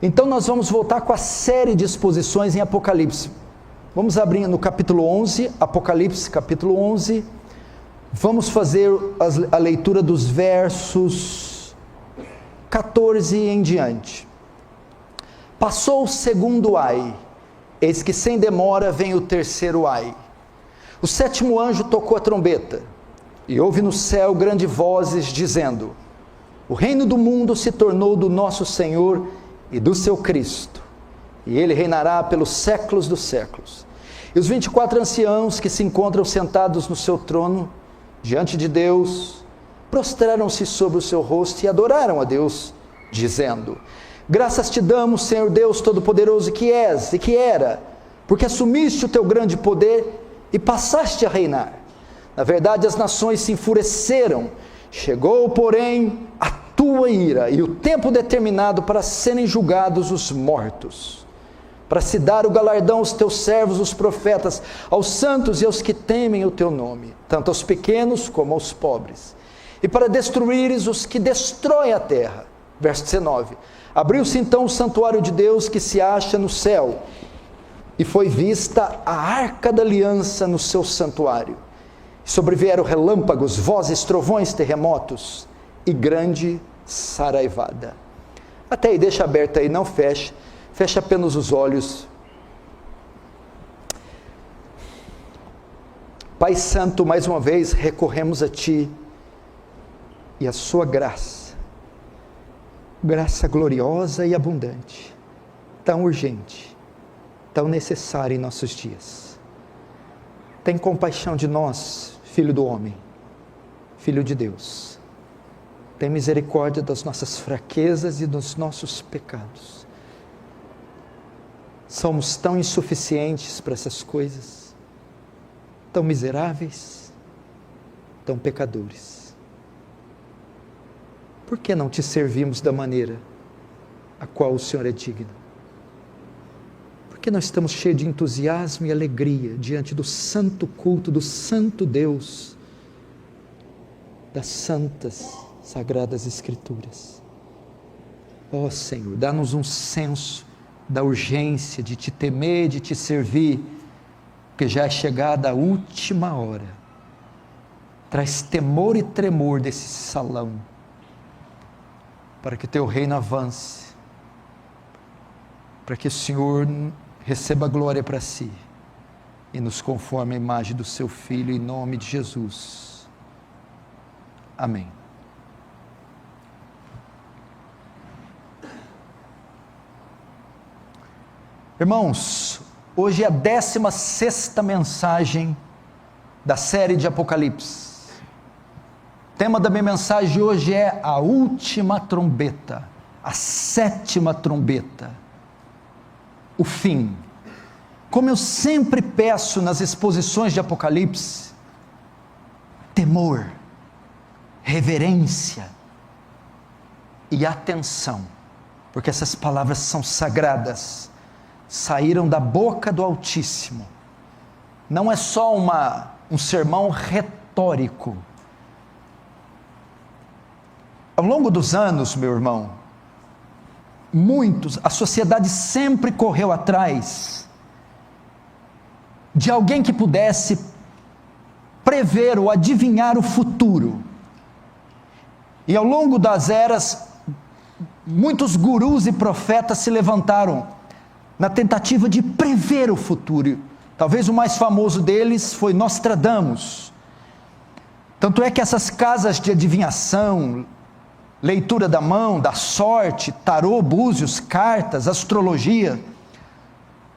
Então nós vamos voltar com a série de exposições em Apocalipse. Vamos abrir no capítulo 11, Apocalipse capítulo 11. Vamos fazer a leitura dos versos 14 em diante. Passou o segundo ai, eis que sem demora vem o terceiro ai. O sétimo anjo tocou a trombeta, e houve no céu grandes vozes dizendo: o reino do mundo se tornou do nosso Senhor e do seu Cristo, e ele reinará pelos séculos dos séculos. E os 24 anciãos que se encontram sentados no seu trono, diante de Deus, prostraram-se sobre o seu rosto e adoraram a Deus, dizendo: graças te damos, Senhor Deus Todo-Poderoso, que és e que era, porque assumiste o teu grande poder e passaste a reinar. Na verdade, as nações se enfureceram, chegou, porém, a tua ira e o tempo determinado para serem julgados os mortos, para se dar o galardão aos teus servos, os profetas, aos santos e aos que temem o teu nome, tanto aos pequenos como aos pobres, e para destruíres os que destroem a terra. Verso 19, abriu-se então o santuário de Deus que se acha no céu, e foi vista a arca da aliança no seu santuário. Sobrevieram relâmpagos, vozes, trovões, terremotos e grande saraivada. Até aí, deixa aberto aí, não feche, feche apenas os olhos. Pai Santo, mais uma vez recorremos a Ti e a Sua graça, graça gloriosa e abundante, tão urgente, tão necessária em nossos dias. Tem compaixão de nós, Filho do homem, Filho de Deus. Tem misericórdia das nossas fraquezas e dos nossos pecados. Somos tão insuficientes para essas coisas, tão miseráveis, tão pecadores. Por que não te servimos da maneira a qual o Senhor é digno? Por que nós estamos cheios de entusiasmo e alegria diante do santo culto, do santo Deus, das santas, sagradas Escrituras? Ó Senhor, dá-nos um senso da urgência de te temer, de te servir, porque já é chegada a última hora. Traz temor e tremor desse salão, para que teu reino avance, para que o Senhor receba glória para si, e nos conforme a imagem do seu Filho, em nome de Jesus. Amém. Irmãos, hoje é a 16ª mensagem da série de Apocalipse. O tema da minha mensagem de hoje é a última trombeta, a 7ª trombeta, o fim. Como eu sempre peço nas exposições de Apocalipse, temor, reverência e atenção, porque essas palavras são sagradas, saíram da boca do Altíssimo. Não é só um sermão retórico. Ao longo dos anos, meu irmão, a sociedade sempre correu atrás de alguém que pudesse prever ou adivinhar o futuro. E ao longo das eras, muitos gurus e profetas se levantaram na tentativa de prever o futuro. Talvez o mais famoso deles foi Nostradamus. Tanto é que essas casas de adivinhação, leitura da mão, da sorte, tarô, búzios, cartas, astrologia,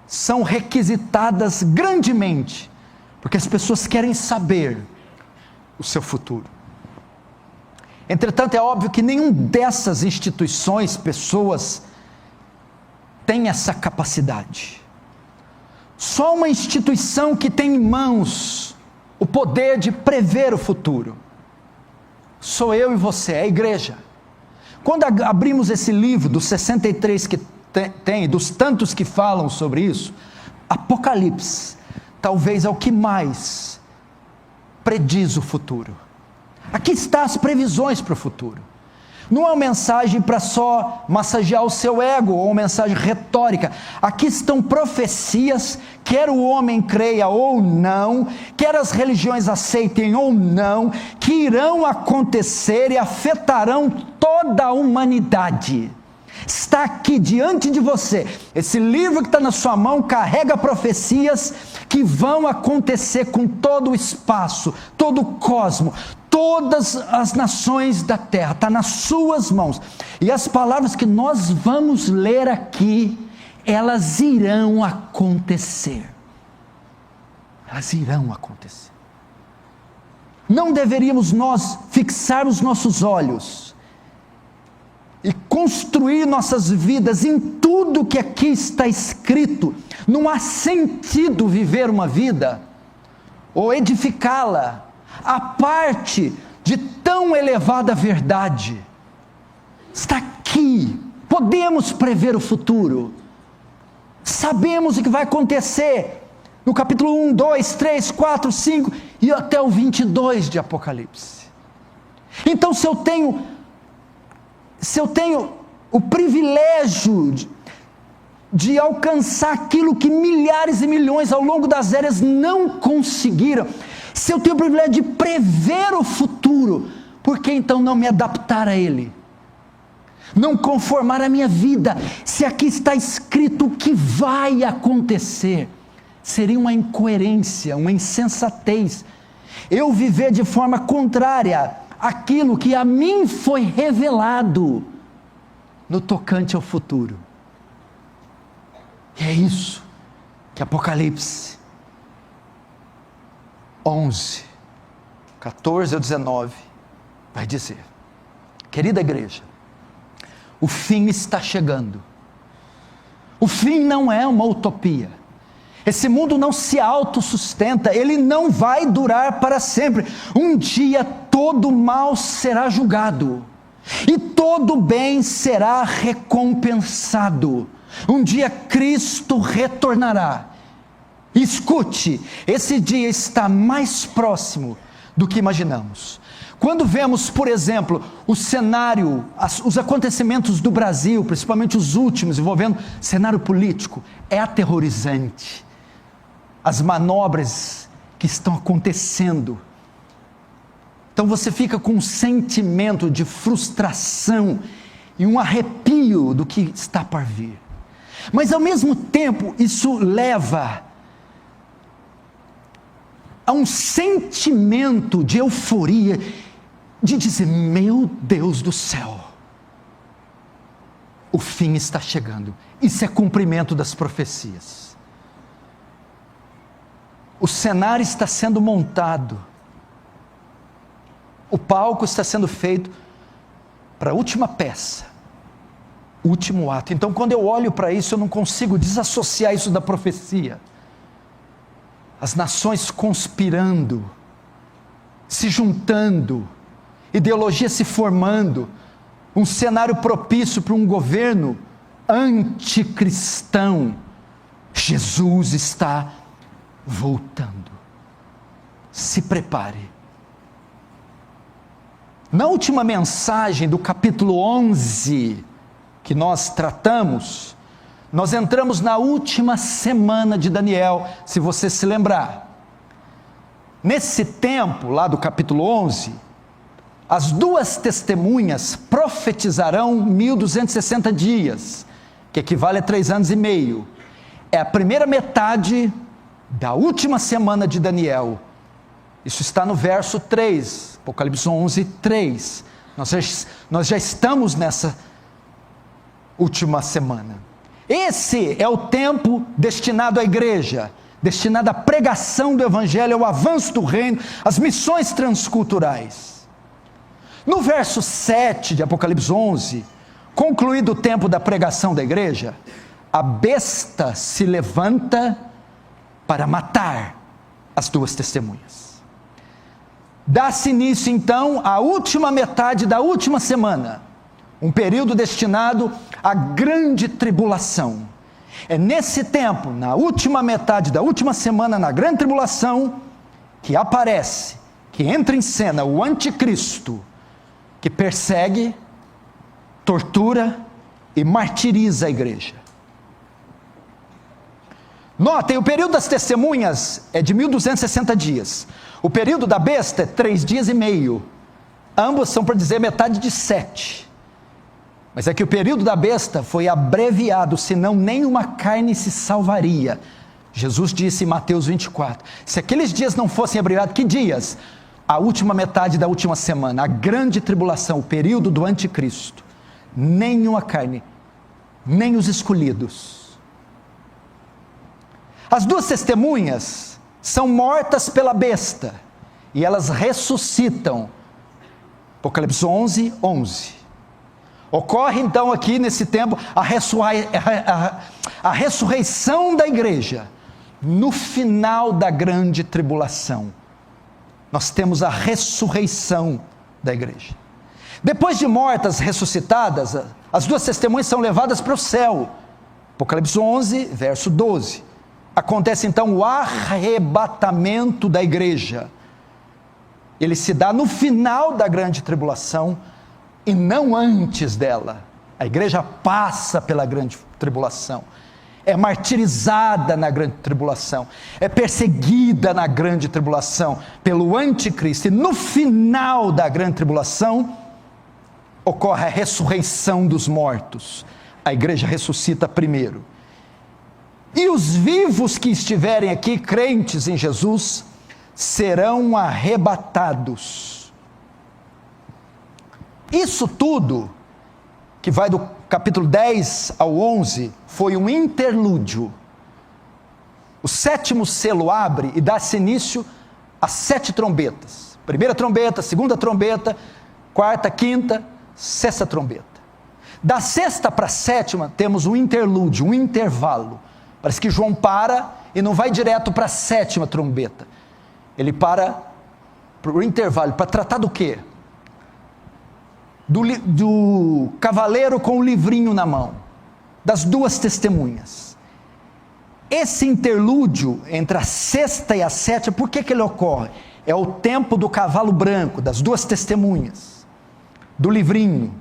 são requisitadas grandemente, porque as pessoas querem saber o seu futuro. Entretanto, é óbvio que nenhuma dessas instituições, pessoas, tem essa capacidade. Só uma instituição que tem em mãos o poder de prever o futuro sou eu e você, é a igreja. Quando abrimos esse livro dos 63 que tem, dos tantos que falam sobre isso, Apocalipse talvez é o que mais prediz o futuro. Aqui estão as previsões para o futuro. Não é uma mensagem para só massagear o seu ego, ou uma mensagem retórica. Aqui estão profecias, quer o homem creia ou não, quer as religiões aceitem ou não, que irão acontecer e afetarão toda a humanidade. Está aqui diante de você. Esse livro que está na sua mão carrega profecias que vão acontecer com todo o espaço, todo o cosmos, todas as nações da terra. Está nas suas mãos. E as palavras que nós vamos ler aqui, elas irão acontecer. Elas irão acontecer. Não deveríamos nós fixarmos nossos olhos e construir nossas vidas em tudo que aqui está escrito. Não há sentido viver uma vida ou edificá-la a parte de tão elevada verdade. Está aqui. Podemos prever o futuro. Sabemos o que vai acontecer no capítulo 1, 2, 3, 4, 5 e até o 22 de Apocalipse. Então, se eu tenho o privilégio de alcançar aquilo que milhares e milhões ao longo das eras não conseguiram, se eu tenho o privilégio de prever o futuro, por que então não me adaptar a ele? Não conformar a minha vida, se aqui está escrito o que vai acontecer? Seria uma incoerência, uma insensatez, eu viver de forma contrária aquilo que a mim foi revelado no tocante ao futuro. E é isso que Apocalipse 11, 14 ao 19 vai dizer. Querida igreja, o fim está chegando. O fim não é uma utopia. Esse mundo não se autossustenta, ele não vai durar para sempre. Um dia todo mal será julgado, e todo bem será recompensado. Um dia Cristo retornará. Escute, esse dia está mais próximo do que imaginamos. Quando vemos, por exemplo, o cenário, os acontecimentos do Brasil, principalmente os últimos, envolvendo cenário político, é aterrorizante. As manobras que estão acontecendo. Então você fica com um sentimento de frustração e um arrepio do que está por vir. Mas ao mesmo tempo, isso leva a um sentimento de euforia, de dizer: meu Deus do céu, o fim está chegando. Isso é cumprimento das profecias. O cenário está sendo montado, o palco está sendo feito para a última peça, o último ato. Então, quando eu olho para isso, eu não consigo desassociar isso da profecia. As nações conspirando, se juntando, ideologia se formando, um cenário propício para um governo anticristão. Jesus está voltando. Se prepare. Na última mensagem do capítulo 11 que nós tratamos, nós entramos na última semana de Daniel, se você se lembrar. Nesse tempo, lá do capítulo 11, as duas testemunhas profetizarão 1260 dias, que equivale a 3 anos e meio. É a primeira metade da última semana de Daniel. Isso está no verso 3, Apocalipse 11, 3. Nós já estamos nessa última semana. Esse é o tempo destinado à igreja, destinado à pregação do evangelho, ao avanço do reino, às missões transculturais. No verso 7 de Apocalipse 11, concluído o tempo da pregação da igreja, a besta se levanta para matar as duas testemunhas. Dá-se início então à última metade da última semana, um período destinado à grande tribulação. É nesse tempo, na última metade da última semana, na grande tribulação, que aparece, que entra em cena o anticristo, que persegue, tortura e martiriza a igreja. Notem, o período das testemunhas é de 1260 dias. O período da besta é 3 dias e meio. Ambos são para dizer metade de 7. Mas é que o período da besta foi abreviado, senão nenhuma carne se salvaria. Jesus disse em Mateus 24, se aqueles dias não fossem abreviados, que dias? A última metade da última semana, a grande tribulação, o período do anticristo. Nenhuma carne, nem os escolhidos. As 2 testemunhas são mortas pela besta, e elas ressuscitam. Apocalipse 11, 11. Ocorre então aqui nesse tempo a ressurreição da igreja, no final da grande tribulação. Nós temos a ressurreição da igreja. Depois de mortas, ressuscitadas, as 2 testemunhas são levadas para o céu. Apocalipse 11, verso 12. Acontece então o arrebatamento da igreja. Ele se dá no final da grande tribulação e não antes dela. A igreja passa pela grande tribulação, é martirizada na grande tribulação, é perseguida na grande tribulação pelo anticristo, e no final da grande tribulação ocorre a ressurreição dos mortos. A igreja ressuscita primeiro, e os vivos que estiverem aqui, crentes em Jesus, serão arrebatados. Isso tudo, que vai do capítulo 10 ao 11, foi um interlúdio. O 7º selo abre e dá-se início a 7 trombetas. Primeira trombeta, segunda trombeta, quarta, quinta, sexta trombeta. Da 6ª para a 7ª temos um interlúdio, um intervalo. Parece que João para e não vai direto para a 7ª trombeta. Ele para o intervalo, para tratar do quê? Do cavaleiro com o livrinho na mão, das 2 testemunhas. Esse interlúdio entre a 6ª e a 7ª, por que ele ocorre? É o tempo do cavalo branco, das 2 testemunhas, do livrinho.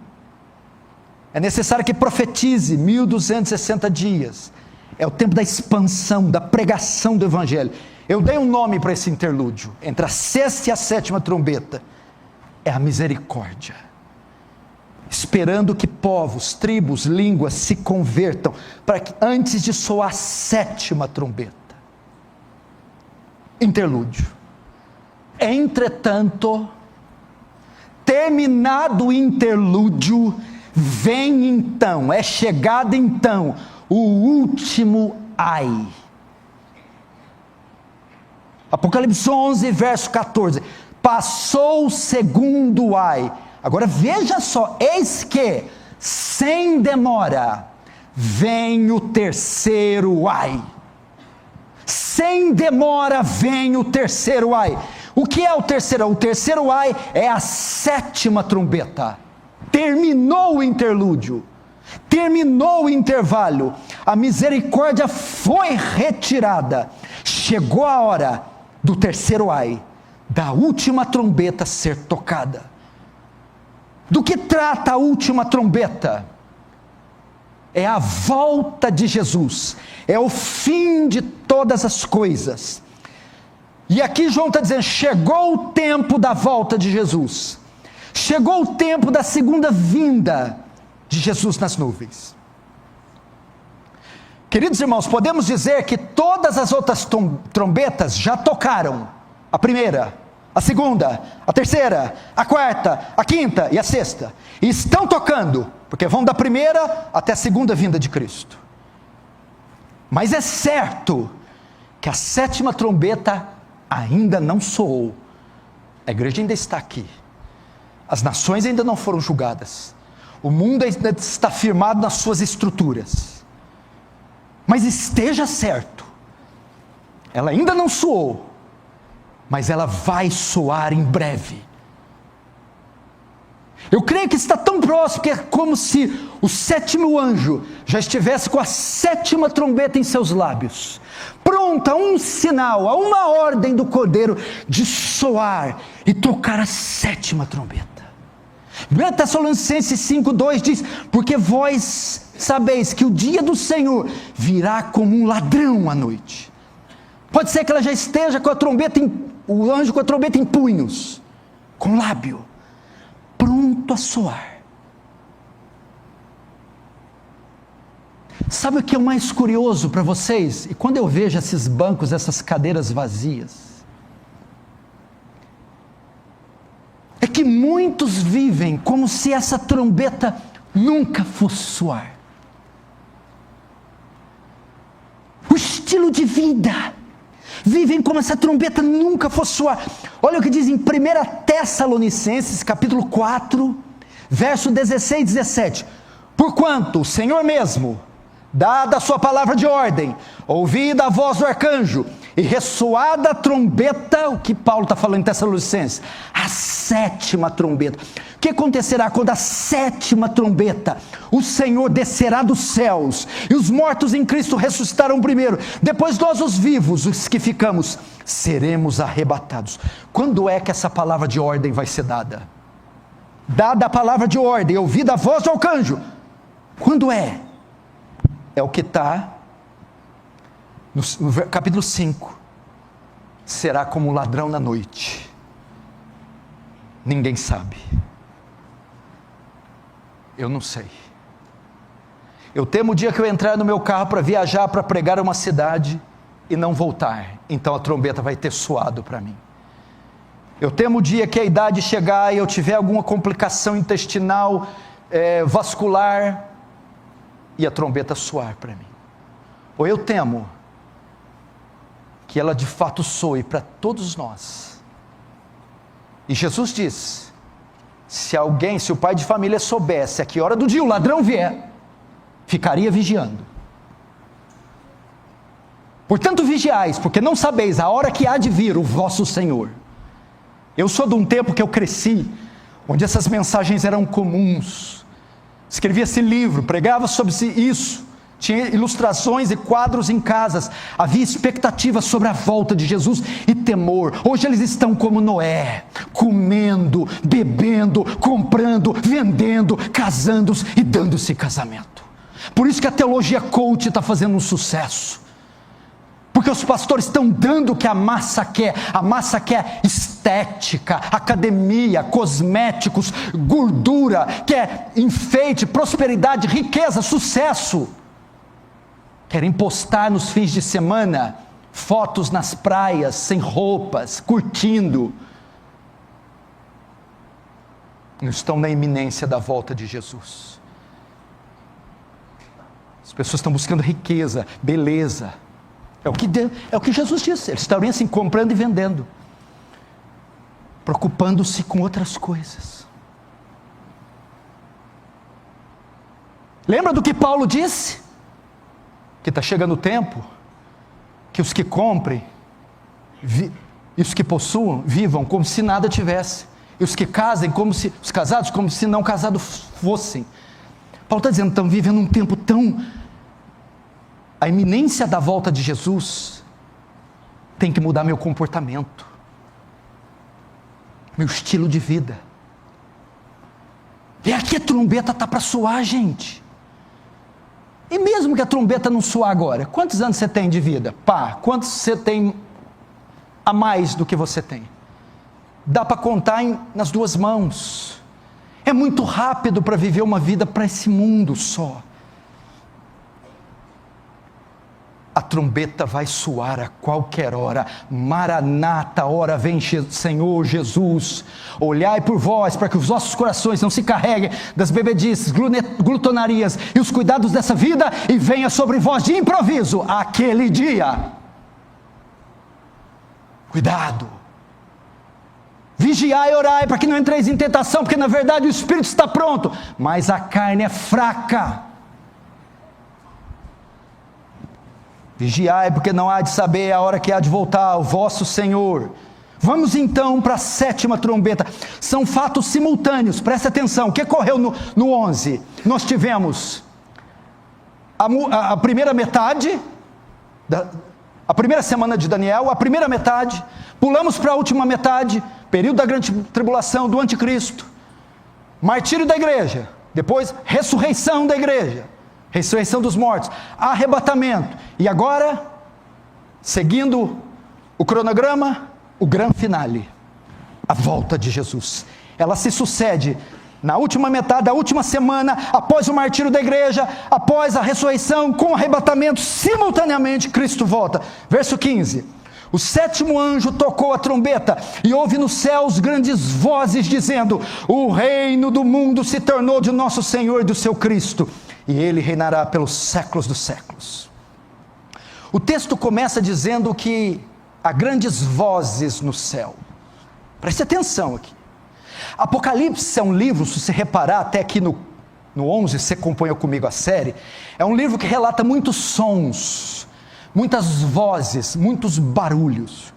É necessário que profetize 1260 dias. É o tempo da expansão, da pregação do evangelho. Eu dei um nome para esse interlúdio, entre a 6ª e a 7ª trombeta. É a misericórdia. Esperando que povos, tribos, línguas se convertam, para que antes de soar a 7ª trombeta. Interlúdio. Entretanto, terminado o interlúdio, vem então, é chegado então, o último ai. Apocalipse 11, verso 14. Passou o segundo ai. Agora veja só, eis que, sem demora, vem o terceiro ai. Sem demora vem o terceiro ai. O que é o terceiro? O terceiro ai é a 7ª trombeta. Terminou o interlúdio, terminou o intervalo, a misericórdia foi retirada, chegou a hora do terceiro ai, da última trombeta ser tocada. Do que trata a última trombeta? É a volta de Jesus, é o fim de todas as coisas. E aqui João está dizendo, chegou o tempo da volta de Jesus, chegou o tempo da segunda vinda de Jesus nas nuvens. Queridos irmãos, podemos dizer que todas as outras trombetas já tocaram. A primeira, a segunda, a terceira, a quarta, a quinta e a sexta. E estão tocando, porque vão da primeira até a segunda vinda de Cristo. Mas é certo que a 7ª trombeta ainda não soou. A igreja ainda está aqui. As nações ainda não foram julgadas. O mundo ainda está firmado nas suas estruturas. Mas esteja certo, ela ainda não soou, mas ela vai soar em breve. Eu creio que está tão próximo que é como se o 7º anjo já estivesse com a 7ª trombeta em seus lábios, pronta a um sinal, a uma ordem do Cordeiro de soar e tocar a 7ª trombeta. 1 Tessalonicenses 5:2 diz: porque vós sabeis que o dia do Senhor virá como um ladrão à noite. Pode ser que ela já esteja com a trombeta, o anjo com a trombeta em punhos, com lábio, pronto a soar. Sabe o que é o mais curioso para vocês? E quando eu vejo esses bancos, essas cadeiras vazias, é que muitos vivem como se essa trombeta nunca fosse soar. O estilo de vida, vivem como essa trombeta nunca fosse soar. Olha o que diz em 1 Tessalonicenses, capítulo 4, verso 16 e 17. Porquanto o Senhor mesmo, dada a sua palavra de ordem, ouvida a voz do arcanjo, e ressoada a trombeta, o que Paulo está falando em Tessalonicenses? A 7ª trombeta. O que acontecerá quando a 7ª trombeta? O Senhor descerá dos céus, e os mortos em Cristo ressuscitarão primeiro. Depois nós, os vivos, os que ficamos, seremos arrebatados. Quando é que essa palavra de ordem vai ser dada? Dada a palavra de ordem, ouvida a voz do arcanjo. Quando é? É o que está no capítulo 5. Será como um ladrão na noite. Ninguém sabe. Eu não sei. Eu temo o dia que eu entrar no meu carro para viajar, para pregar a uma cidade e não voltar. Então a trombeta vai ter soado para mim. Eu temo o dia que a idade chegar e eu tiver alguma complicação intestinal, vascular, e a trombeta soar para mim. Ou eu temo que ela de fato soe para todos nós. E Jesus diz: se o pai de família soubesse a que hora do dia o ladrão vier, ficaria vigiando. Portanto vigiais, porque não sabeis a hora que há de vir o vosso Senhor. Eu sou de um tempo que eu cresci, onde essas mensagens eram comuns. Escrevia esse livro, pregava sobre isso, tinha ilustrações e quadros em casas, havia expectativa sobre a volta de Jesus e temor. Hoje eles estão como Noé, comendo, bebendo, comprando, vendendo, casando-se e dando-se casamento. Por isso que a teologia coach está fazendo um sucesso, porque os pastores estão dando o que a massa quer estética, academia, cosméticos, gordura, quer enfeite, prosperidade, riqueza, sucesso. Querem postar nos fins de semana fotos nas praias, sem roupas, curtindo. Não estão na iminência da volta de Jesus. As pessoas estão buscando riqueza, beleza. É o que Jesus disse. Eles estariam assim, comprando e vendendo, preocupando-se com outras coisas. Lembra do que Paulo disse? Que está chegando o tempo que os que comprem e os que possuam vivam como se nada tivesse, e os que casem os casados como se não casados fossem. Paulo está dizendo: estão vivendo um tempo tão... A iminência da volta de Jesus tem que mudar meu comportamento, meu estilo de vida. E aqui a trombeta está para soar, gente. E mesmo que a trombeta não soar agora, quantos anos você tem de vida? Quantos você tem a mais do que você tem? Dá para contar nas duas mãos. É muito rápido para viver uma vida para esse mundo só. A trombeta vai soar a qualquer hora. Maranata, hora vem Senhor Jesus. Olhai por vós, para que os vossos corações não se carreguem das bebedices, glutonarias e os cuidados dessa vida, e venha sobre vós de improviso aquele dia. Cuidado. Vigiai e orai, para que não entreis em tentação, porque na verdade o espírito está pronto, mas a carne é fraca. Vigiai, porque não há de saber a hora que há de voltar o vosso Senhor. Vamos então para a 7ª trombeta. São fatos simultâneos, preste atenção. O que ocorreu no 11? Nós tivemos a primeira metade, a primeira semana de Daniel, a primeira metade. Pulamos para a última metade, período da grande tribulação, do anticristo. martírio da igreja, depois ressurreição da igreja, ressurreição dos mortos, arrebatamento, e agora, seguindo o cronograma, o grande finale, a volta de Jesus. Ela se sucede na última metade da última semana, após o martírio da igreja, após a ressurreição, com o arrebatamento, simultaneamente Cristo volta. Verso 15: o sétimo anjo tocou a trombeta, e houve nos céus grandes vozes dizendo: o reino do mundo se tornou de nosso Senhor e do seu Cristo, e ele reinará pelos séculos dos séculos. O texto começa dizendo que há grandes vozes no céu. Preste atenção aqui. Apocalipse é um livro, se você reparar até aqui no 11, você acompanha comigo a série, é um livro que relata muitos sons, muitas vozes, muitos barulhos.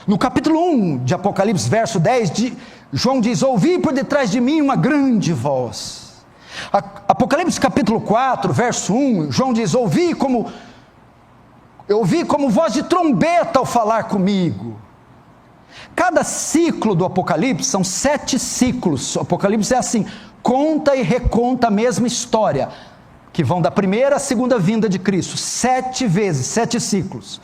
No capítulo 1 de Apocalipse, verso 10, João diz: ouvi por detrás de mim uma grande voz. Apocalipse capítulo 4, verso 1, João diz: eu ouvi como voz de trombeta ao falar comigo. Cada ciclo do Apocalipse são 7 ciclos. O Apocalipse é assim, conta e reconta a mesma história, que vão da primeira à segunda vinda de Cristo, 7 vezes, 7 ciclos.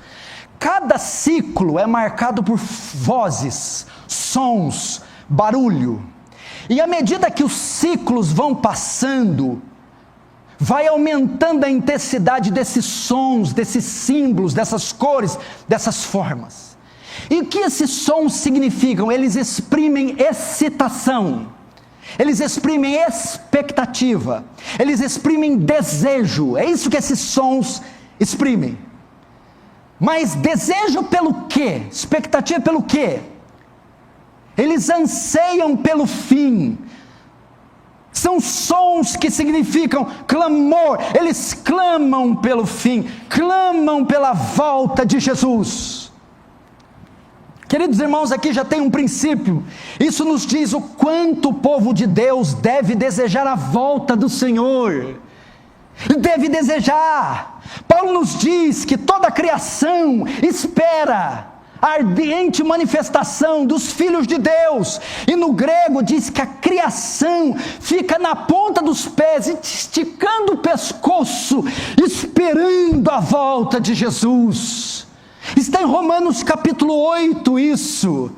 Cada ciclo é marcado por vozes, sons, barulho, e à medida que os ciclos vão passando, vai aumentando a intensidade desses sons, desses símbolos, dessas cores, dessas formas. E o que esses sons significam? Eles exprimem excitação, eles exprimem expectativa, eles exprimem desejo. É isso que esses sons exprimem. Mas desejo pelo quê? Expectativa pelo quê? Eles anseiam pelo fim. São sons que significam clamor. Eles clamam pelo fim, clamam pela volta de Jesus. Queridos irmãos, aqui já tem um princípio. Isso nos diz o quanto o povo de Deus deve desejar a volta do Senhor. Deve desejar. Paulo nos diz que toda a criação espera a ardente manifestação dos filhos de Deus. E no grego diz que a criação fica na ponta dos pés, esticando o pescoço, esperando a volta de Jesus. Está em Romanos capítulo 8 isso.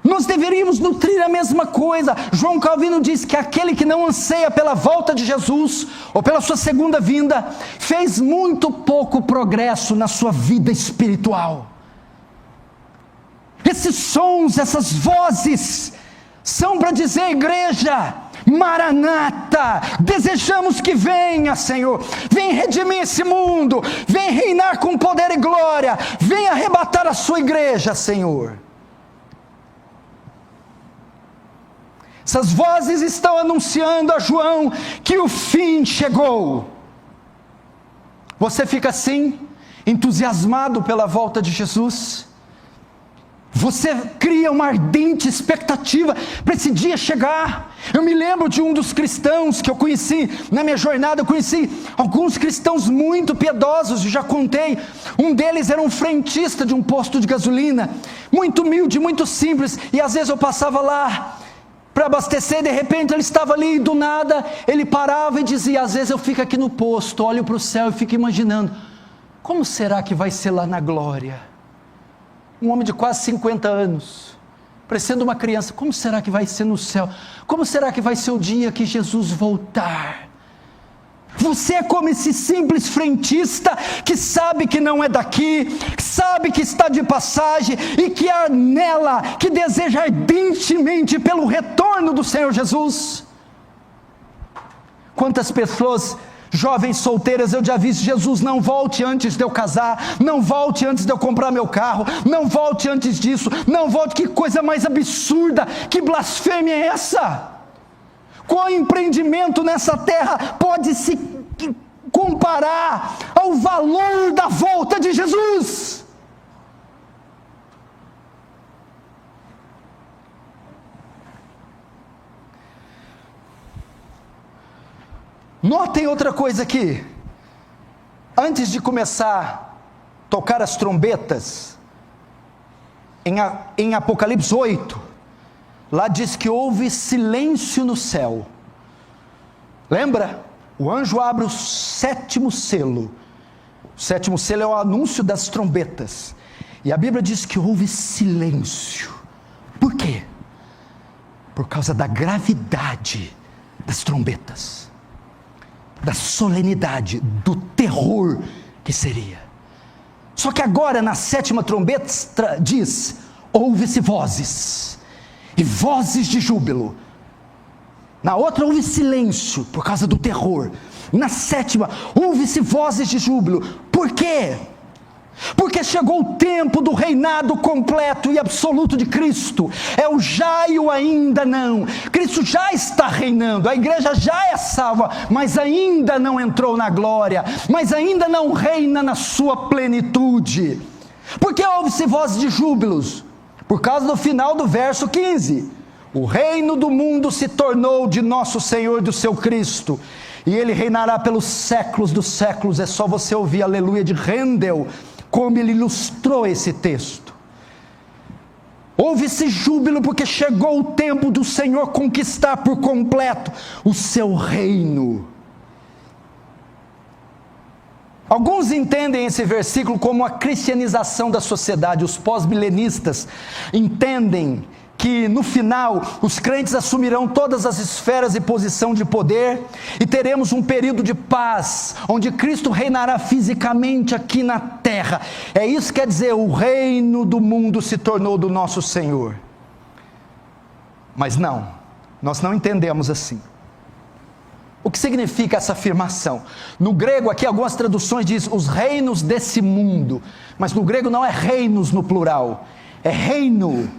Nós deveríamos nutrir a mesma coisa. João Calvino diz que aquele que não anseia pela volta de Jesus, ou pela sua segunda vinda, fez muito pouco progresso na sua vida espiritual. Esses sons, essas vozes, são para dizer: igreja, Maranata, desejamos que venha, Senhor, vem redimir esse mundo, vem reinar com poder e glória, vem arrebatar a sua igreja, Senhor. Essas vozes estão anunciando a João que o fim chegou. Você fica assim, entusiasmado pela volta de Jesus? Você cria uma ardente expectativa para esse dia chegar. Eu me lembro de um dos cristãos que eu conheci na minha jornada. Eu conheci alguns cristãos muito piedosos, eu já contei. Um deles era um frentista de um posto de gasolina, muito humilde, muito simples, e às vezes eu passava lá para abastecer, e de repente ele estava ali, e do nada ele parava e dizia: às vezes eu fico aqui no posto, olho para o céu e fico imaginando, como será que vai ser lá na glória? Um homem de quase 50 anos, parecendo uma criança, como será que vai ser no céu? Como será que vai ser o dia que Jesus voltar? Você é como esse simples frentista, que sabe que não é daqui, que sabe que está de passagem, e que anela, que deseja ardentemente pelo retorno do Senhor Jesus. Quantas pessoas, jovens solteiras, eu já vi: Jesus, não volte antes de eu casar, não volte antes de eu comprar meu carro, não volte antes disso, não volte. Que coisa mais absurda, que blasfêmia é essa? Qual empreendimento nessa terra pode se comparar ao valor da volta de Jesus? Notem outra coisa aqui. Antes de começar a tocar as trombetas, em Apocalipse 8, lá diz que houve silêncio no céu. Lembra? O anjo abre o 7º selo. O 7º selo é o anúncio das trombetas. E a Bíblia diz que houve silêncio. Por quê? Por causa da gravidade das trombetas, da solenidade, do terror que seria. Só que agora na 7ª trombeta diz: ouve-se vozes, e vozes de júbilo. Na outra houve silêncio por causa do terror. Na 7ª houve-se vozes de júbilo. Por quê? Porque chegou o tempo do reinado completo e absoluto de Cristo. É o já e o ainda não. Cristo já está reinando, a igreja já é salva, mas ainda não entrou na glória, mas ainda não reina na sua plenitude. Por que houve-se vozes de júbilos? Por causa do final do verso 15. O reino do mundo se tornou de nosso Senhor e do seu Cristo, e Ele reinará pelos séculos dos séculos. É só você ouvir Aleluia de Handel, como ele ilustrou esse texto. Houve-se júbilo porque chegou o tempo do Senhor conquistar por completo o seu reino. Alguns entendem esse versículo como a cristianização da sociedade. Os pós-milenistas entendem que no final os crentes assumirão todas as esferas e posição de poder, e teremos um período de paz, onde Cristo reinará fisicamente aqui na terra. É isso que quer dizer: o reino do mundo se tornou do nosso Senhor. Mas não, nós não entendemos assim. O que significa essa afirmação? No grego aqui algumas traduções dizem os reinos desse mundo, mas no grego não é reinos no plural, é reino.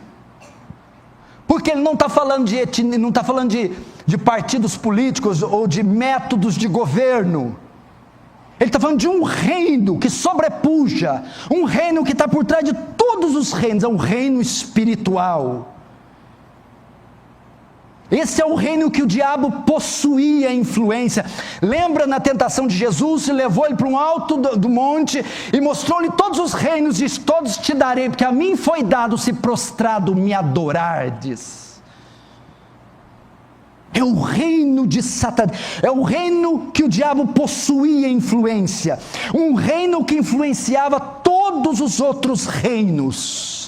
Porque ele não está falando de etnia, não está falando de partidos políticos ou de métodos de governo. Ele está falando de um reino que sobrepuja, um reino que está por trás de todos os reinos, é um reino espiritual. Esse é o reino que o diabo possuía a influência. Lembra na tentação de Jesus? Levou ele para um alto do monte e mostrou-lhe todos os reinos, diz: todos te darei, porque a mim foi dado se prostrado me adorardes. É o reino de Satanás, é o reino que o diabo possuía influência, um reino que influenciava todos os outros reinos.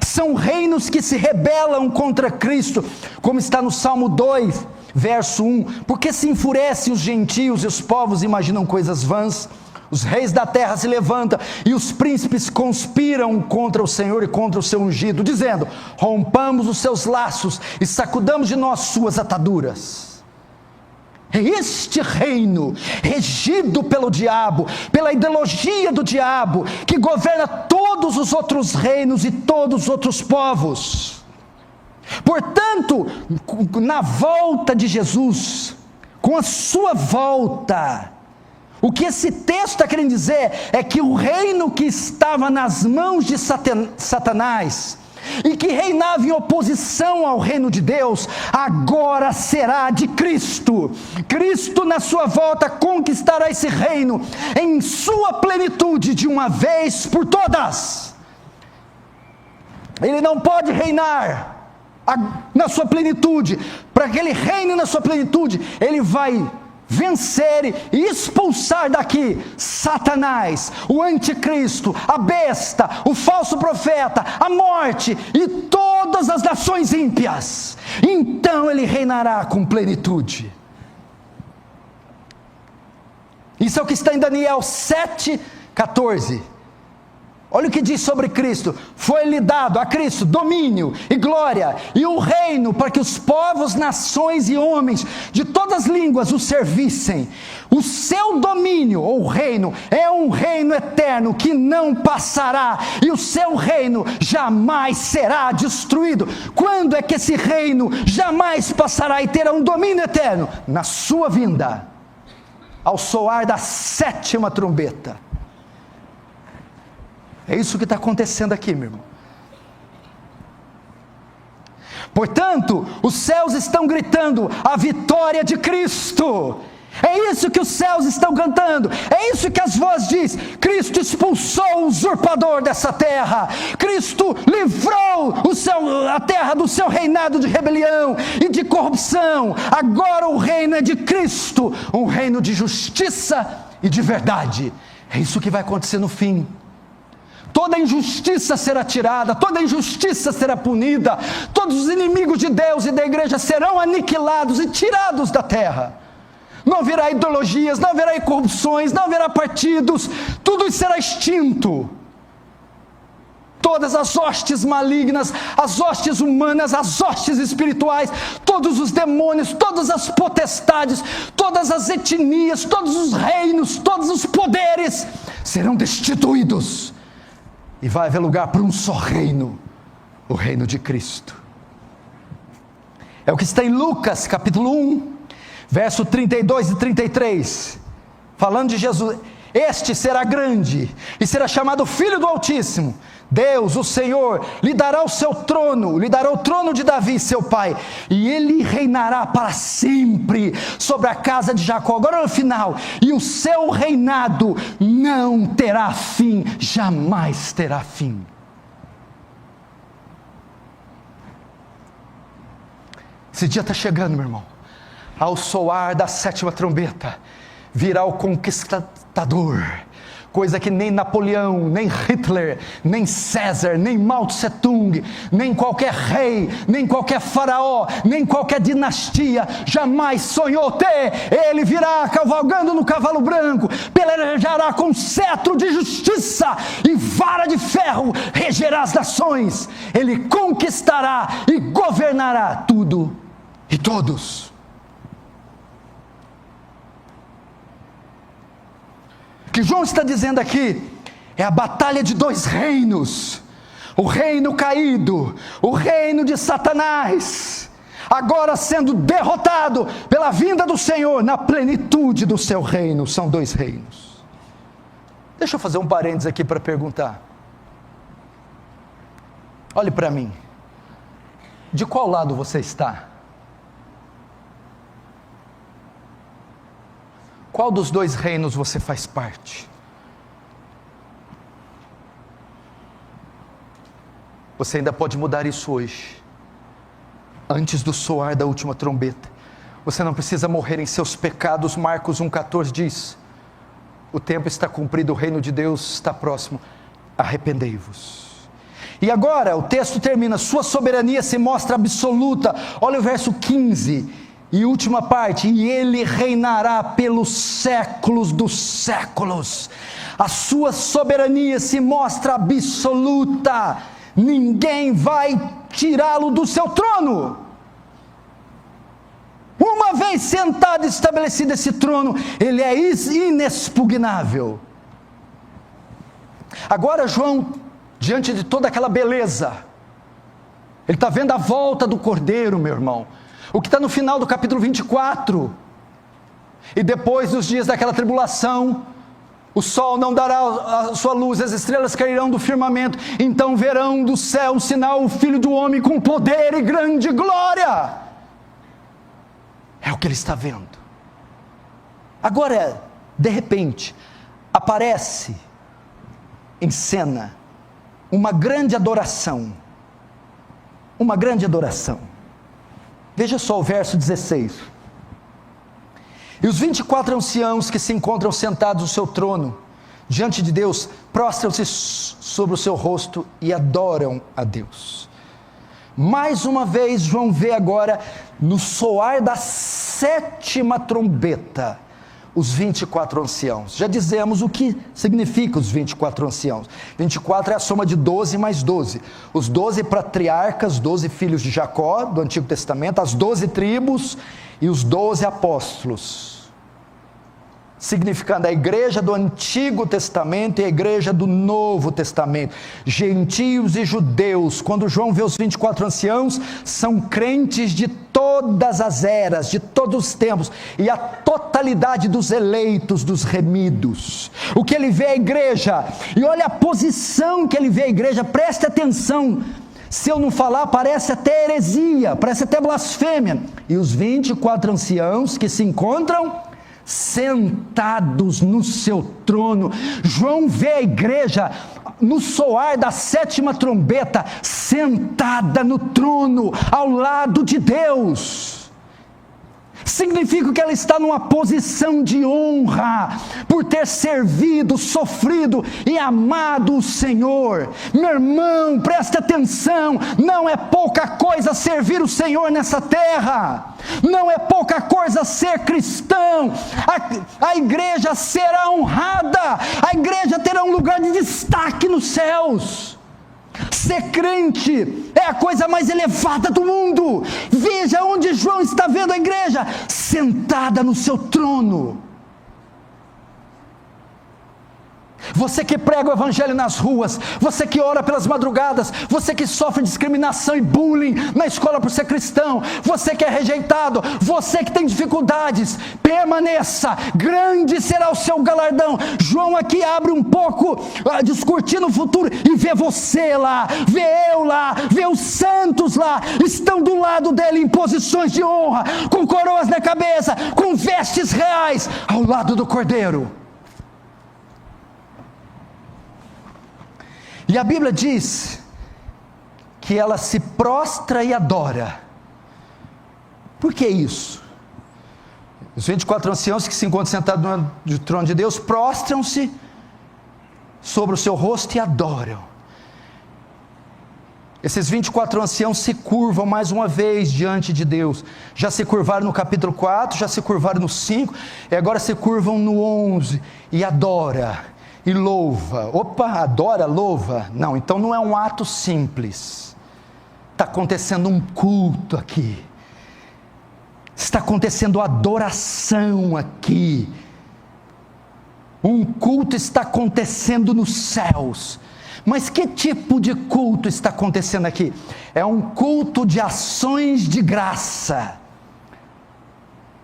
São reinos que se rebelam contra Cristo, como está no Salmo 2, verso 1, porque se enfurecem os gentios e os povos imaginam coisas vãs, os reis da terra se levantam e os príncipes conspiram contra o Senhor e contra o seu ungido, dizendo: rompamos os seus laços e sacudamos de nós suas ataduras. É este reino, regido pelo diabo, pela ideologia do diabo, que governa todos os outros reinos e todos os outros povos. Portanto, na volta de Jesus, com a sua volta, o que esse texto está querendo dizer é que o reino que estava nas mãos de Satanás, e que reinava em oposição ao reino de Deus, agora será de Cristo. Cristo na sua volta conquistará esse reino em sua plenitude de uma vez por todas. Ele não pode reinar na sua plenitude. Para que ele reine na sua plenitude, ele vai vencer e expulsar daqui Satanás, o anticristo, a besta, o falso profeta, a morte e todas as nações ímpias. Então ele reinará com plenitude. Isso é o que está em Daniel 7:14. Olha o que diz sobre Cristo: foi-lhe dado a Cristo domínio e glória e o reino, para que os povos, nações e homens de todas as línguas o servissem. O seu domínio ou reino é um reino eterno que não passará, e o seu reino jamais será destruído. Quando é que esse reino jamais passará e terá um domínio eterno? Na sua vinda, ao soar da 7ª trombeta. É isso que está acontecendo aqui, meu irmão. Portanto, os céus estão gritando a vitória de Cristo. É isso que os céus estão cantando, é isso que as vozes dizem. Cristo expulsou o usurpador dessa terra, Cristo livrou a terra do seu reinado de rebelião e de corrupção. Agora o reino é de Cristo, um reino de justiça e de verdade. É isso que vai acontecer no fim. Toda injustiça será tirada, toda injustiça será punida, todos os inimigos de Deus e da igreja serão aniquilados e tirados da terra. Não haverá ideologias, não haverá corrupções, não haverá partidos, tudo isso será extinto. Todas as hostes malignas, as hostes humanas, as hostes espirituais, todos os demônios, todas as potestades, todas as etnias, todos os reinos, todos os poderes serão destituídos. E vai haver lugar para um só reino, o reino de Cristo. É o que está em Lucas capítulo 1, verso 32 e 33, falando de Jesus. Este será grande e será chamado Filho do Altíssimo. Deus, o Senhor, lhe dará o seu trono, lhe dará o trono de Davi, seu pai, e ele reinará para sempre sobre a casa de Jacó. Agora no final, e o seu reinado não terá fim, jamais terá fim. Esse dia está chegando, meu irmão. Ao soar da 7ª trombeta, virá o conquistador, coisa que nem Napoleão, nem Hitler, nem César, nem Mao Tse Tung, nem qualquer rei, nem qualquer faraó, nem qualquer dinastia jamais sonhou ter. Ele virá cavalgando no cavalo branco, pelejará com cetro de justiça e vara de ferro, regerá as nações. Ele conquistará e governará tudo e todos. O que João está dizendo aqui é a batalha de 2 reinos, o reino caído, o reino de Satanás, agora sendo derrotado pela vinda do Senhor na plenitude do seu reino. São 2 reinos. Deixa eu fazer um parênteses aqui para perguntar. Olhe para mim, de qual lado você está? Qual dos 2 reinos você faz parte? Você ainda pode mudar isso hoje, antes do soar da última trombeta. Você não precisa morrer em seus pecados. Marcos 1,14 diz: o tempo está cumprido, o reino de Deus está próximo, arrependei-vos. E agora o texto termina, sua soberania se mostra absoluta. Olha o verso 15 e última parte: e ele reinará pelos séculos dos séculos. A sua soberania se mostra absoluta, ninguém vai tirá-lo do seu trono. Uma vez sentado e estabelecido esse trono, ele é inexpugnável. Agora João, diante de toda aquela beleza, ele está vendo a volta do Cordeiro, meu irmão, o que está no final do capítulo 24, e depois dos dias daquela tribulação, o sol não dará a sua luz, as estrelas cairão do firmamento, então verão do céu um sinal, o Filho do Homem com poder e grande glória. É o que ele está vendo. Agora, de repente, aparece em cena uma grande adoração, veja só o verso 16, e os 24 anciãos que se encontram sentados no seu trono, diante de Deus, prostram-se sobre o seu rosto e adoram a Deus. Mais uma vez João vê agora, no soar da 7ª trombeta, os 24 anciãos. Já dizemos o que significa os 24 anciãos. 24 é a soma de 12 mais 12. Os 12 patriarcas, 12 filhos de Jacó, do Antigo Testamento, as 12 tribos e os 12 apóstolos. Significando a igreja do Antigo Testamento e a igreja do Novo Testamento, gentios e judeus. Quando João vê os 24 anciãos, são crentes de todas as eras, de todos os tempos, e a totalidade dos eleitos, dos remidos. O que ele vê é a igreja, e olha a posição que ele vê a igreja, preste atenção. Se eu não falar, parece até heresia, parece até blasfêmia. E os 24 anciãos que se encontram sentados no seu trono. João vê a igreja no soar da 7ª trombeta, sentada no trono, ao lado de Deus. Significa que ela está numa posição de honra, por ter servido, sofrido e amado o Senhor. Meu irmão, preste atenção, não é pouca coisa servir o Senhor nessa terra, não é pouca coisa ser cristão. A igreja será honrada, a igreja terá um lugar de destaque nos céus. Ser crente é a coisa mais elevada do mundo. Veja onde João está vendo a igreja, sentada no seu trono. Você que prega o evangelho nas ruas, você que ora pelas madrugadas, você que sofre discriminação e bullying na escola por ser cristão, você que é rejeitado, você que tem dificuldades, permaneça, grande será o seu galardão. João aqui abre um pouco, discutindo o futuro, e vê você lá, vê eu lá, vê os santos lá, estão do lado dele em posições de honra, com coroas na cabeça, com vestes reais, ao lado do Cordeiro. E a Bíblia diz que ela se prostra e adora. Por que isso? Os 24 anciãos que se encontram sentados no trono de Deus, prostram-se sobre o seu rosto e adoram. Esses 24 anciãos se curvam mais uma vez diante de Deus. Já se curvaram no capítulo 4, já se curvaram no 5, e agora se curvam no 11 e adora. E louva. Opa, adora, louva. Não, então não é um ato simples. Está acontecendo um culto aqui. Está acontecendo adoração aqui. Um culto está acontecendo nos céus. Mas que tipo de culto está acontecendo aqui? É um culto de ações de graça.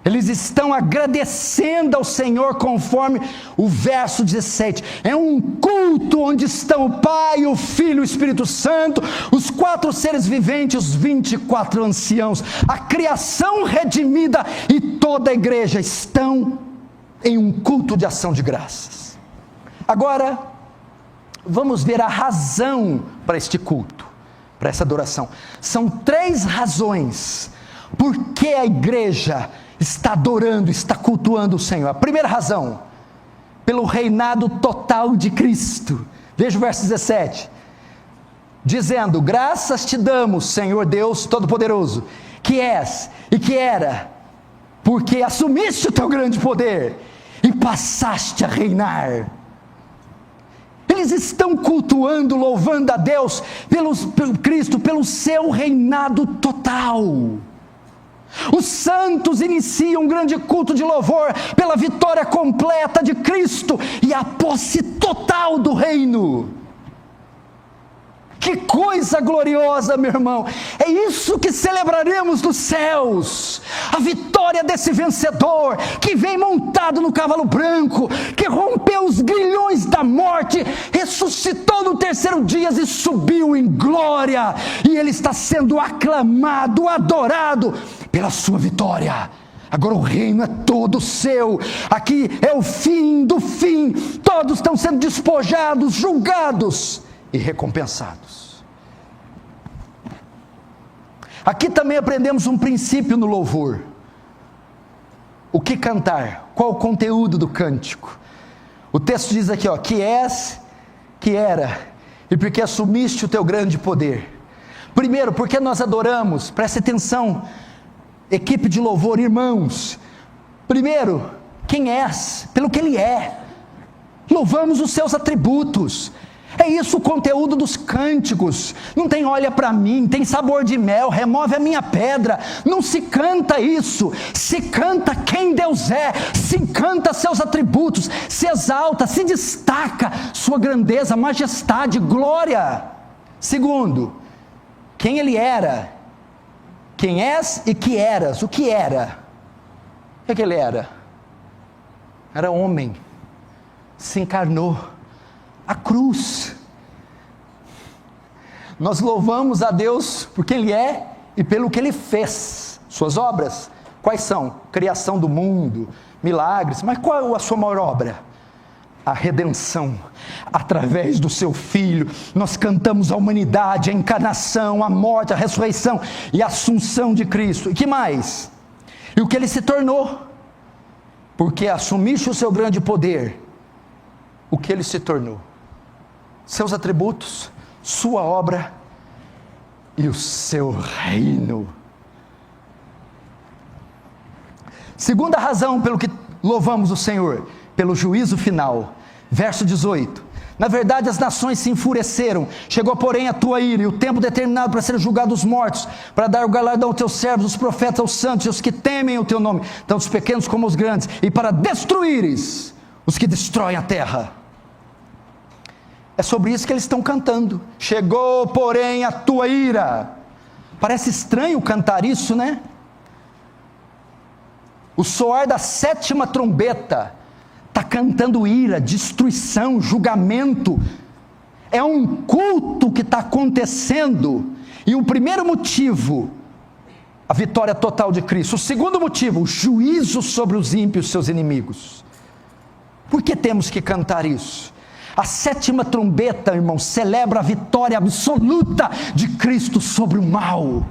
Eles estão agradecendo ao Senhor, conforme o verso 17. É um culto onde estão o Pai, o Filho e o Espírito Santo, os 4 seres viventes, os 24 anciãos, a criação redimida e toda a igreja estão em um culto de ação de graças. Agora, vamos ver a razão para este culto, para essa adoração. São 3 razões por que a igreja está adorando, está cultuando o Senhor. A primeira razão, pelo reinado total de Cristo. Veja o verso 17, dizendo: graças te damos, Senhor Deus Todo-Poderoso, que és e que era, porque assumiste o teu grande poder e passaste a reinar. Eles estão cultuando, louvando a Deus pelo Cristo, pelo seu reinado total. Os santos iniciam um grande culto de louvor pela vitória completa de Cristo e a posse total do reino. Que coisa gloriosa, meu irmão! É isso que celebraremos nos céus, a vitória desse vencedor, que vem montado no cavalo branco, que rompeu os grilhões da morte, ressuscitou no 3º dia e subiu em glória, e ele está sendo aclamado, adorado pela sua vitória. Agora o reino é todo seu, aqui é o fim do fim, todos estão sendo despojados, julgados e recompensados. Aqui também aprendemos um princípio no louvor. O que cantar? Qual o conteúdo do cântico? O texto diz aqui, que és, que era, e porque assumiste o teu grande poder. Primeiro, porque nós adoramos, preste atenção, equipe de louvor, irmãos. Primeiro, quem és? Pelo que ele é. Louvamos os seus atributos. É isso o conteúdo dos cânticos. Não tem olha para mim, tem sabor de mel, remove a minha pedra. Não se canta isso. Se canta quem Deus é, se canta seus atributos, se exalta, se destaca sua grandeza, majestade, glória. Segundo, quem ele era, quem és e que eras. O que era? O que ele era? Era homem, se encarnou. A cruz. Nós louvamos a Deus por quem Ele é e pelo que Ele fez. Suas obras, quais são? Criação do mundo, milagres, mas qual é a sua maior obra? A redenção, através do seu Filho. Nós cantamos a humanidade, a encarnação, a morte, a ressurreição e a assunção de Cristo. E que mais? E o que Ele se tornou? Porque assumiste o seu grande poder, o que Ele se tornou? Seus atributos, sua obra e o seu reino. Segunda razão pelo que louvamos o Senhor, pelo juízo final. Verso 18: na verdade as nações se enfureceram, chegou porém a tua ira, e o tempo determinado para ser julgado os mortos, para dar o galardão aos teus servos, os profetas, aos santos e aos que temem o teu nome, tanto os pequenos como os grandes, e para destruíres os que destroem a terra. É sobre isso que eles estão cantando. Chegou porém a tua ira. Parece estranho cantar isso, né? O soar da 7ª trombeta está cantando ira, destruição, julgamento. É um culto que está acontecendo. E o primeiro motivo, a vitória total de Cristo. O segundo motivo, o juízo sobre os ímpios, seus inimigos. Por que temos que cantar isso? A 7ª trombeta, irmão, celebra a vitória absoluta de Cristo sobre o mal.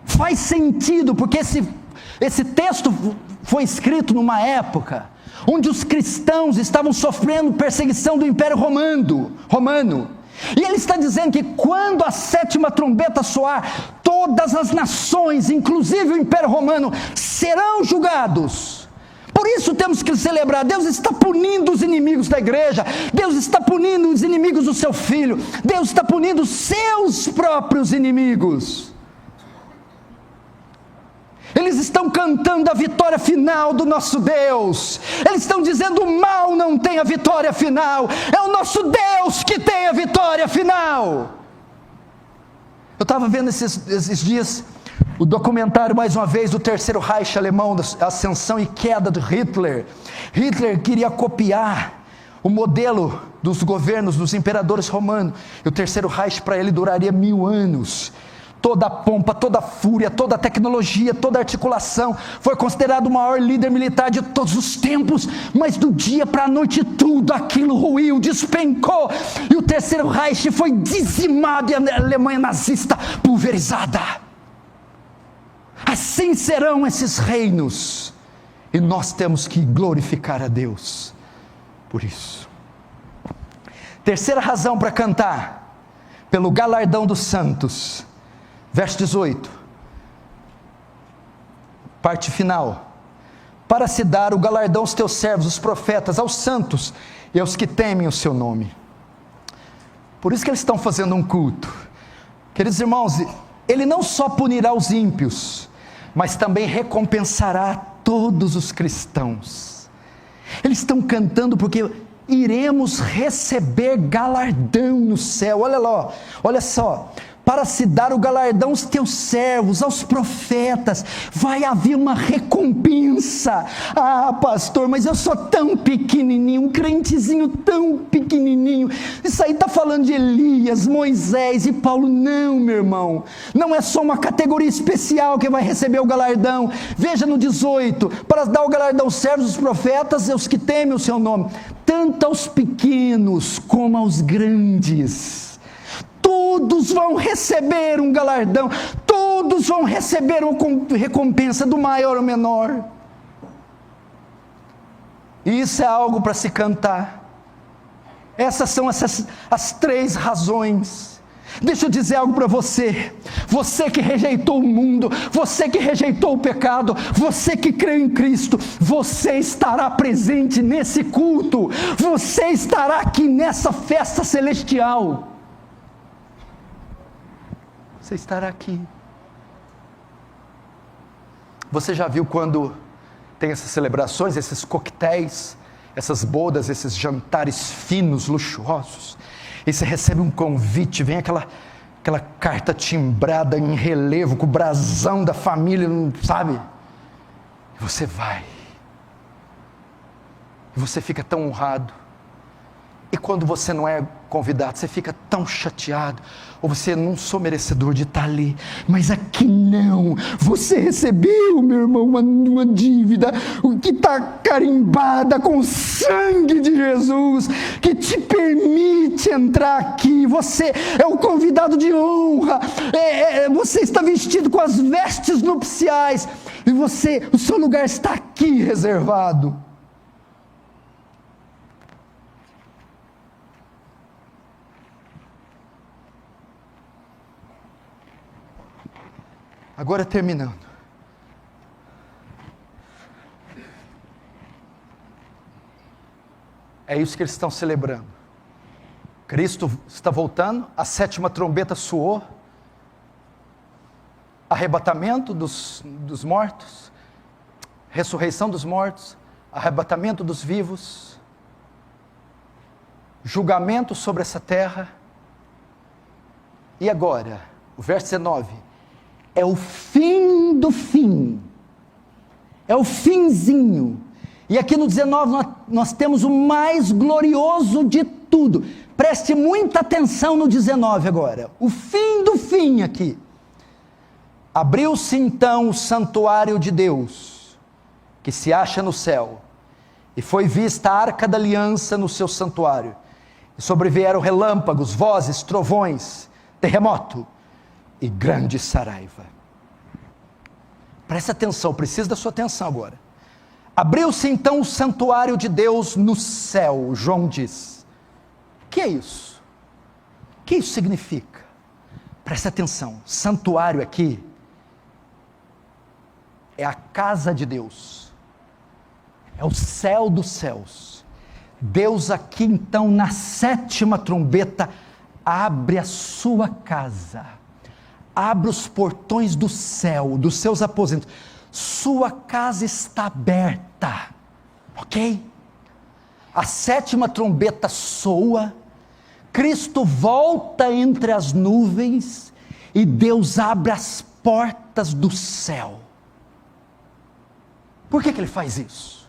Faz sentido, porque esse texto foi escrito numa época onde os cristãos estavam sofrendo perseguição do Império Romano. E ele está dizendo que quando a 7ª trombeta soar, todas as nações, inclusive o Império Romano, serão julgados. Por isso temos que celebrar. Deus está punindo os inimigos da igreja, Deus está punindo os inimigos do seu Filho, Deus está punindo os seus próprios inimigos. Eles estão cantando a vitória final do nosso Deus. Eles estão dizendo: o mal não tem a vitória final, é o nosso Deus que tem a vitória final. Eu estava vendo esses dias o documentário, mais uma vez, do Terceiro Reich alemão, da ascensão e queda de Hitler. Hitler queria copiar o modelo dos governos dos imperadores romanos, e o Terceiro Reich para ele duraria 1000 anos. Toda a pompa, toda a fúria, toda a tecnologia, toda a articulação. Foi considerado o maior líder militar de todos os tempos, mas do dia para a noite tudo aquilo ruiu, despencou, e o Terceiro Reich foi dizimado, e a Alemanha nazista pulverizada. Assim serão esses reinos, e nós temos que glorificar a Deus por isso. Terceira razão para cantar, pelo galardão dos santos. Verso 18, parte final: para se dar o galardão aos teus servos, os profetas, aos santos e aos que temem o seu nome. Por isso que eles estão fazendo um culto. Queridos irmãos, Ele não só punirá os ímpios, mas também recompensará todos os cristãos. Eles estão cantando porque iremos receber galardão no céu. Olha lá, olha só: para se dar o galardão aos teus servos, aos profetas, vai haver uma recompensa. Ah, pastor, mas eu sou tão pequenininho, um crentezinho tão pequenininho. Isso aí está falando de Elias, Moisés e Paulo. Não, meu irmão, não é só uma categoria especial que vai receber o galardão. Veja no 18, para dar o galardão aos servos, aos profetas e aos que temem o seu nome, tanto aos pequenos como aos grandes. Todos vão receber um galardão, todos vão receber uma recompensa, do maior ao menor. E isso é algo para se cantar. Essas são as 3 razões. Deixa eu dizer algo para você. Você que rejeitou o mundo, você que rejeitou o pecado, você que creu em Cristo, você estará presente nesse culto, você estará aqui nessa festa celestial. Você estará aqui. Você já viu quando tem essas celebrações, esses coquetéis, essas bodas, esses jantares finos, luxuosos, e você recebe um convite, vem aquela carta timbrada em relevo, com o brasão da família, sabe? E você vai. E você fica tão honrado. E quando você não é convidado, você fica tão chateado, ou você não sou merecedor de estar ali, mas aqui não, você recebeu, meu irmão, uma dívida que está carimbada com o sangue de Jesus, que te permite entrar aqui. Você é o convidado de honra, você está vestido com as vestes nupciais, e o seu lugar está aqui reservado. Agora terminando. É isso que eles estão celebrando. Cristo está voltando, a 7ª trombeta soou, arrebatamento dos mortos, ressurreição dos mortos, arrebatamento dos vivos, julgamento sobre essa terra. E agora, o verso 19, é o fim do fim, é o finzinho. E aqui no 19 nós temos o mais glorioso de tudo. Preste muita atenção no 19 agora, o fim do fim aqui. Abriu-se então o santuário de Deus, que se acha no céu, e foi vista a arca da aliança no seu santuário, e sobrevieram relâmpagos, vozes, trovões, terremoto e grande saraiva. Presta atenção, preciso da sua atenção agora. Abriu-se então o santuário de Deus no céu, João diz. O que é isso? O que isso significa? Presta atenção, santuário aqui é a casa de Deus, é o céu dos céus. Deus aqui então na 7ª trombeta abre a sua casa, abre os portões do céu, dos seus aposentos. Sua casa está aberta, ok? A 7ª trombeta soa, Cristo volta entre as nuvens e Deus abre as portas do céu. Por que ele faz isso?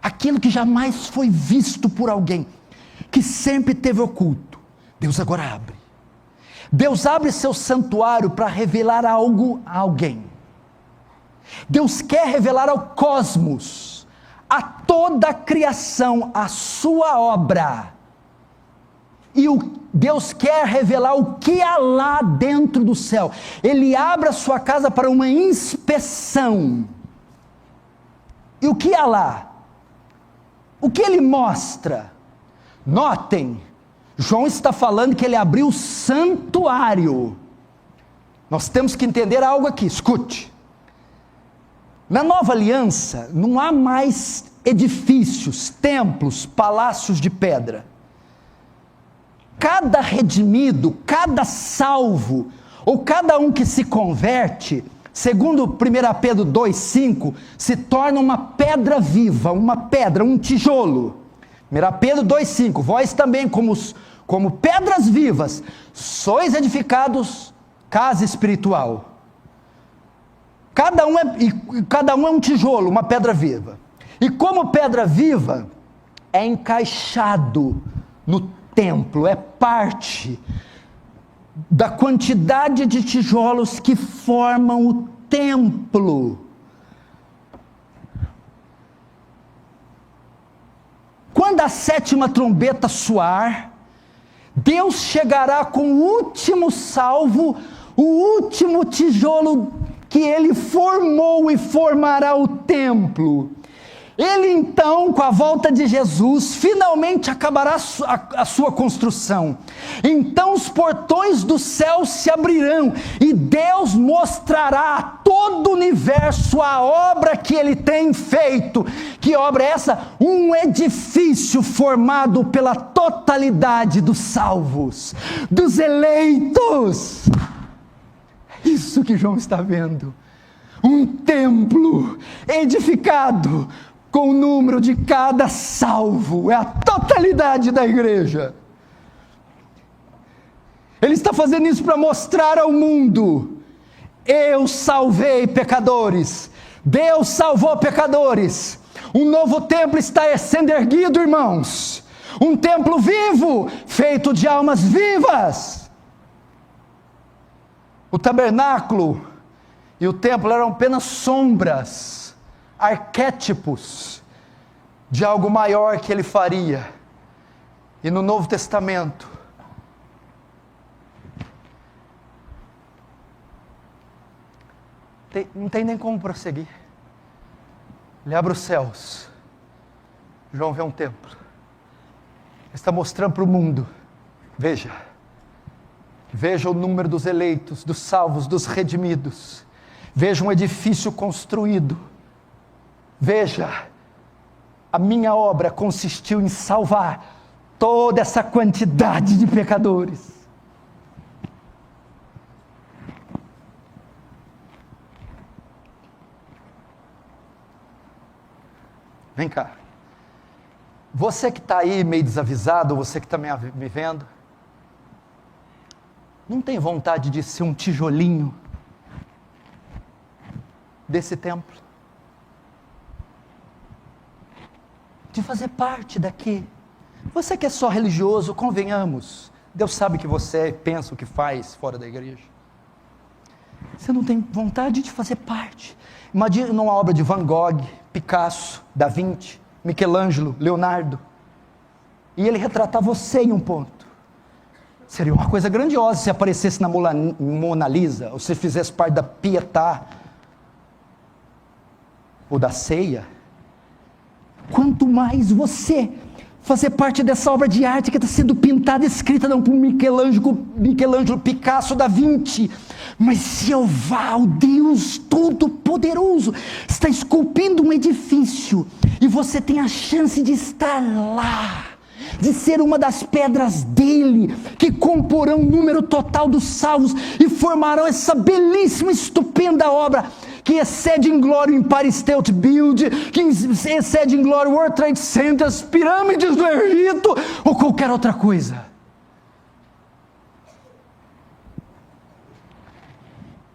Aquilo que jamais foi visto por alguém, que sempre teve oculto, Deus agora abre. Deus abre seu santuário para revelar algo a alguém. Deus quer revelar ao cosmos, a toda a criação, a sua obra. E Deus quer revelar o que há lá dentro do céu. Ele abre a sua casa para uma inspeção. E o que há lá? O que ele mostra? Notem, João está falando que ele abriu o santuário. Nós temos que entender algo aqui, escute. Na nova aliança, não há mais edifícios, templos, palácios de pedra. Cada redimido, cada salvo, ou cada um que se converte, segundo 1 Pedro 2,5, se torna uma pedra viva, uma pedra, um tijolo. 1 Pedro 2,5, vós também como pedras vivas, sois edificados casa espiritual. Cada um é um tijolo, uma pedra viva. E como pedra viva, é encaixado no templo, é parte da quantidade de tijolos que formam o templo. Quando a 7ª trombeta soar, Deus chegará com o último salvo, o último tijolo que ele formou e formará o templo. Ele então, com a volta de Jesus, finalmente acabará a sua construção. Então os portões do céu se abrirão e Deus mostrará a todo o universo a obra que ele tem feito. Que obra é essa? Um edifício formado pela totalidade dos salvos, dos eleitos. Isso que João está vendo. Um templo edificado com o número de cada salvo, é a totalidade da igreja. Ele está fazendo isso para mostrar ao mundo: eu salvei pecadores, Deus salvou pecadores, um novo templo está sendo erguido, irmãos, um templo vivo, feito de almas vivas. O tabernáculo e o templo eram apenas sombras, arquétipos de algo maior que ele faria. E no Novo Testamento, não tem nem como prosseguir. Ele abre os céus, João vê um templo, ele está mostrando para o mundo, veja o número dos eleitos, dos salvos, dos redimidos, veja um edifício construído, veja, a minha obra consistiu em salvar toda essa quantidade de pecadores. Vem cá, você que está aí meio desavisado, você que está me vendo, não tem vontade de ser um tijolinho desse templo? De fazer parte daqui? Você que é só religioso, convenhamos, Deus sabe que você pensa o que faz fora da igreja. Você não tem vontade de fazer parte? Imagina uma obra de Van Gogh, Picasso, Da Vinci, Michelangelo, Leonardo, e ele retratar você em um ponto. Seria uma coisa grandiosa se aparecesse na Mona Lisa, ou se fizesse parte da Pietà, ou da Ceia. Quanto mais você fazer parte dessa obra de arte que está sendo pintada, escrita não por Michelangelo, Picasso, Da Vinci, mas Jeová, o Deus Todo-Poderoso, está esculpindo um edifício, e você tem a chance de estar lá, de ser uma das pedras dele, que comporão o número total dos salvos, e formarão essa belíssima, estupenda obra, que excede em glória o Empire State Building, que excede em glória o World Trade Center, as pirâmides do Egito, ou qualquer outra coisa.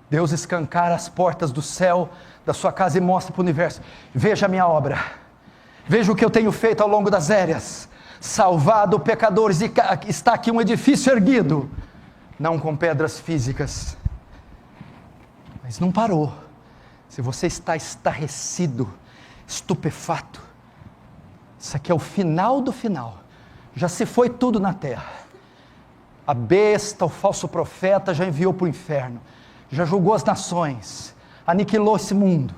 Deus escancara as portas do céu da sua casa e mostra para o universo: veja a minha obra, veja o que eu tenho feito ao longo das eras, salvado pecadores, e está aqui um edifício erguido, não com pedras físicas. Mas não parou. Se você está estarrecido, estupefato, isso aqui é o final do final. Já se foi tudo na terra. A besta, o falso profeta já enviou para o inferno, já julgou as nações, aniquilou esse mundo.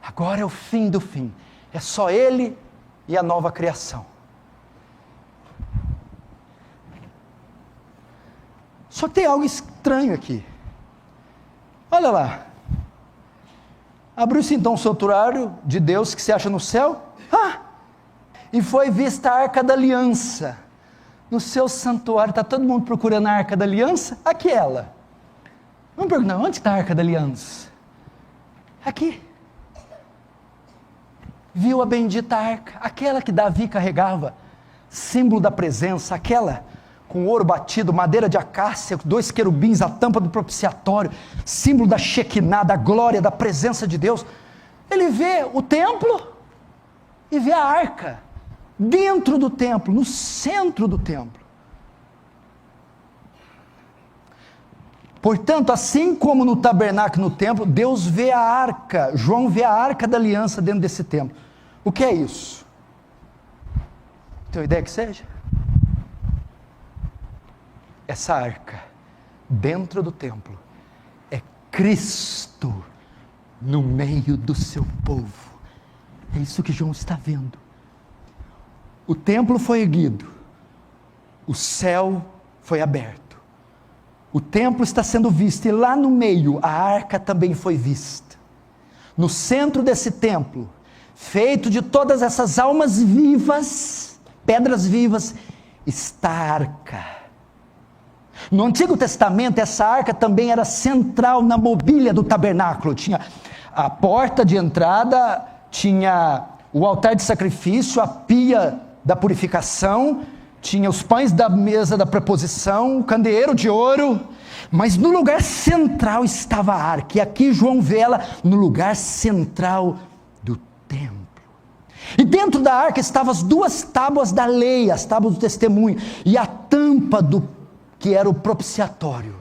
Agora é o fim do fim. É só ele e a nova criação. Só tem algo estranho aqui. Olha lá. Abriu-se então o santuário de Deus que se acha no céu. E foi vista a Arca da Aliança. No seu santuário, está todo mundo procurando a Arca da Aliança? Aqui ela. Vamos perguntar, onde está a Arca da Aliança? Aqui. Viu a bendita arca, aquela que Davi carregava, símbolo da presença, aquela com ouro batido, madeira de acácia, 2 querubins, a tampa do propiciatório, símbolo da Shekinah, da glória, da presença de Deus. Ele vê o templo e vê a arca dentro do templo, no centro do templo. Portanto, assim como no tabernáculo e no templo, Deus vê a arca, João vê a arca da aliança dentro desse templo. O que é isso? Tem uma ideia que seja? Essa arca, dentro do templo, é Cristo no meio do seu povo. É isso que João está vendo. O templo foi erguido, o céu foi aberto, o templo está sendo visto, e lá no meio a arca também foi vista. No centro desse templo, feito de todas essas almas vivas, pedras vivas, está a arca. No Antigo Testamento, essa arca também era central na mobília do tabernáculo. Tinha a porta de entrada, tinha o altar de sacrifício, a pia da purificação, tinha os pães da mesa da preposição, o candeeiro de ouro, mas no lugar central estava a arca, e aqui João vê ela no lugar central do templo. E dentro da arca estavam as 2 tábuas da lei, as tábuas do testemunho, e a tampa que era o propiciatório.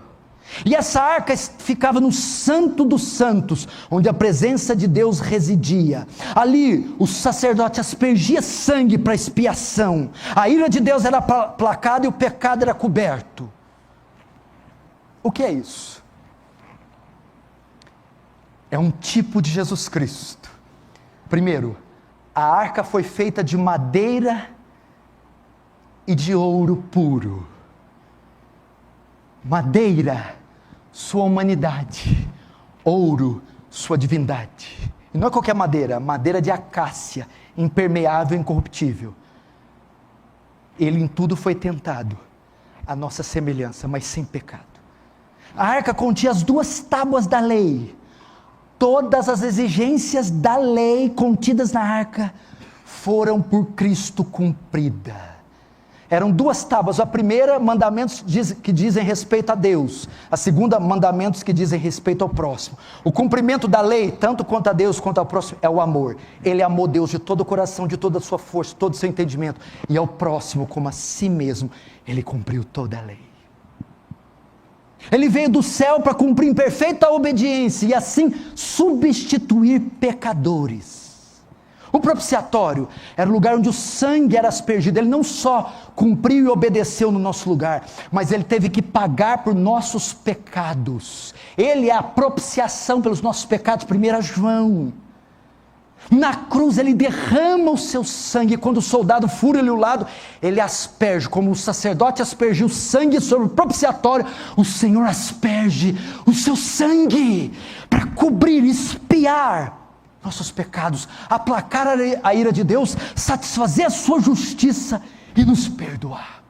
E essa arca ficava no Santo dos Santos, onde a presença de Deus residia. Ali o sacerdote aspergia sangue para expiação. A ira de Deus era placada e o pecado era coberto. O que é isso? É um tipo de Jesus Cristo. Primeiro, a arca foi feita de madeira e de ouro puro. Madeira, sua humanidade. Ouro, sua divindade. E não é qualquer madeira, madeira de acácia, impermeável e incorruptível. Ele em tudo foi tentado, a nossa semelhança, mas sem pecado. A arca continha as 2 tábuas da lei. Todas as exigências da lei contidas na arca foram por Cristo cumpridas. Eram 2 tábuas. A primeira, mandamentos que dizem respeito a Deus. A segunda, mandamentos que dizem respeito ao próximo. O cumprimento da lei, tanto quanto a Deus quanto ao próximo, é o amor. Ele amou Deus de todo o coração, de toda a sua força, todo o seu entendimento. E ao próximo como a si mesmo. Ele cumpriu toda a lei. Ele veio do céu para cumprir em perfeita obediência e assim substituir pecadores. O propiciatório era o lugar onde o sangue era aspergido. Ele não só cumpriu e obedeceu no nosso lugar, mas ele teve que pagar por nossos pecados. Ele é a propiciação pelos nossos pecados, 1 João. Na cruz ele derrama o seu sangue. Quando o soldado fura-lhe o lado, ele asperge, como o sacerdote aspergiu sangue sobre o propiciatório, o Senhor asperge o seu sangue, para cobrir, expiar nossos pecados, aplacar a ira de Deus, satisfazer a sua justiça e nos perdoar.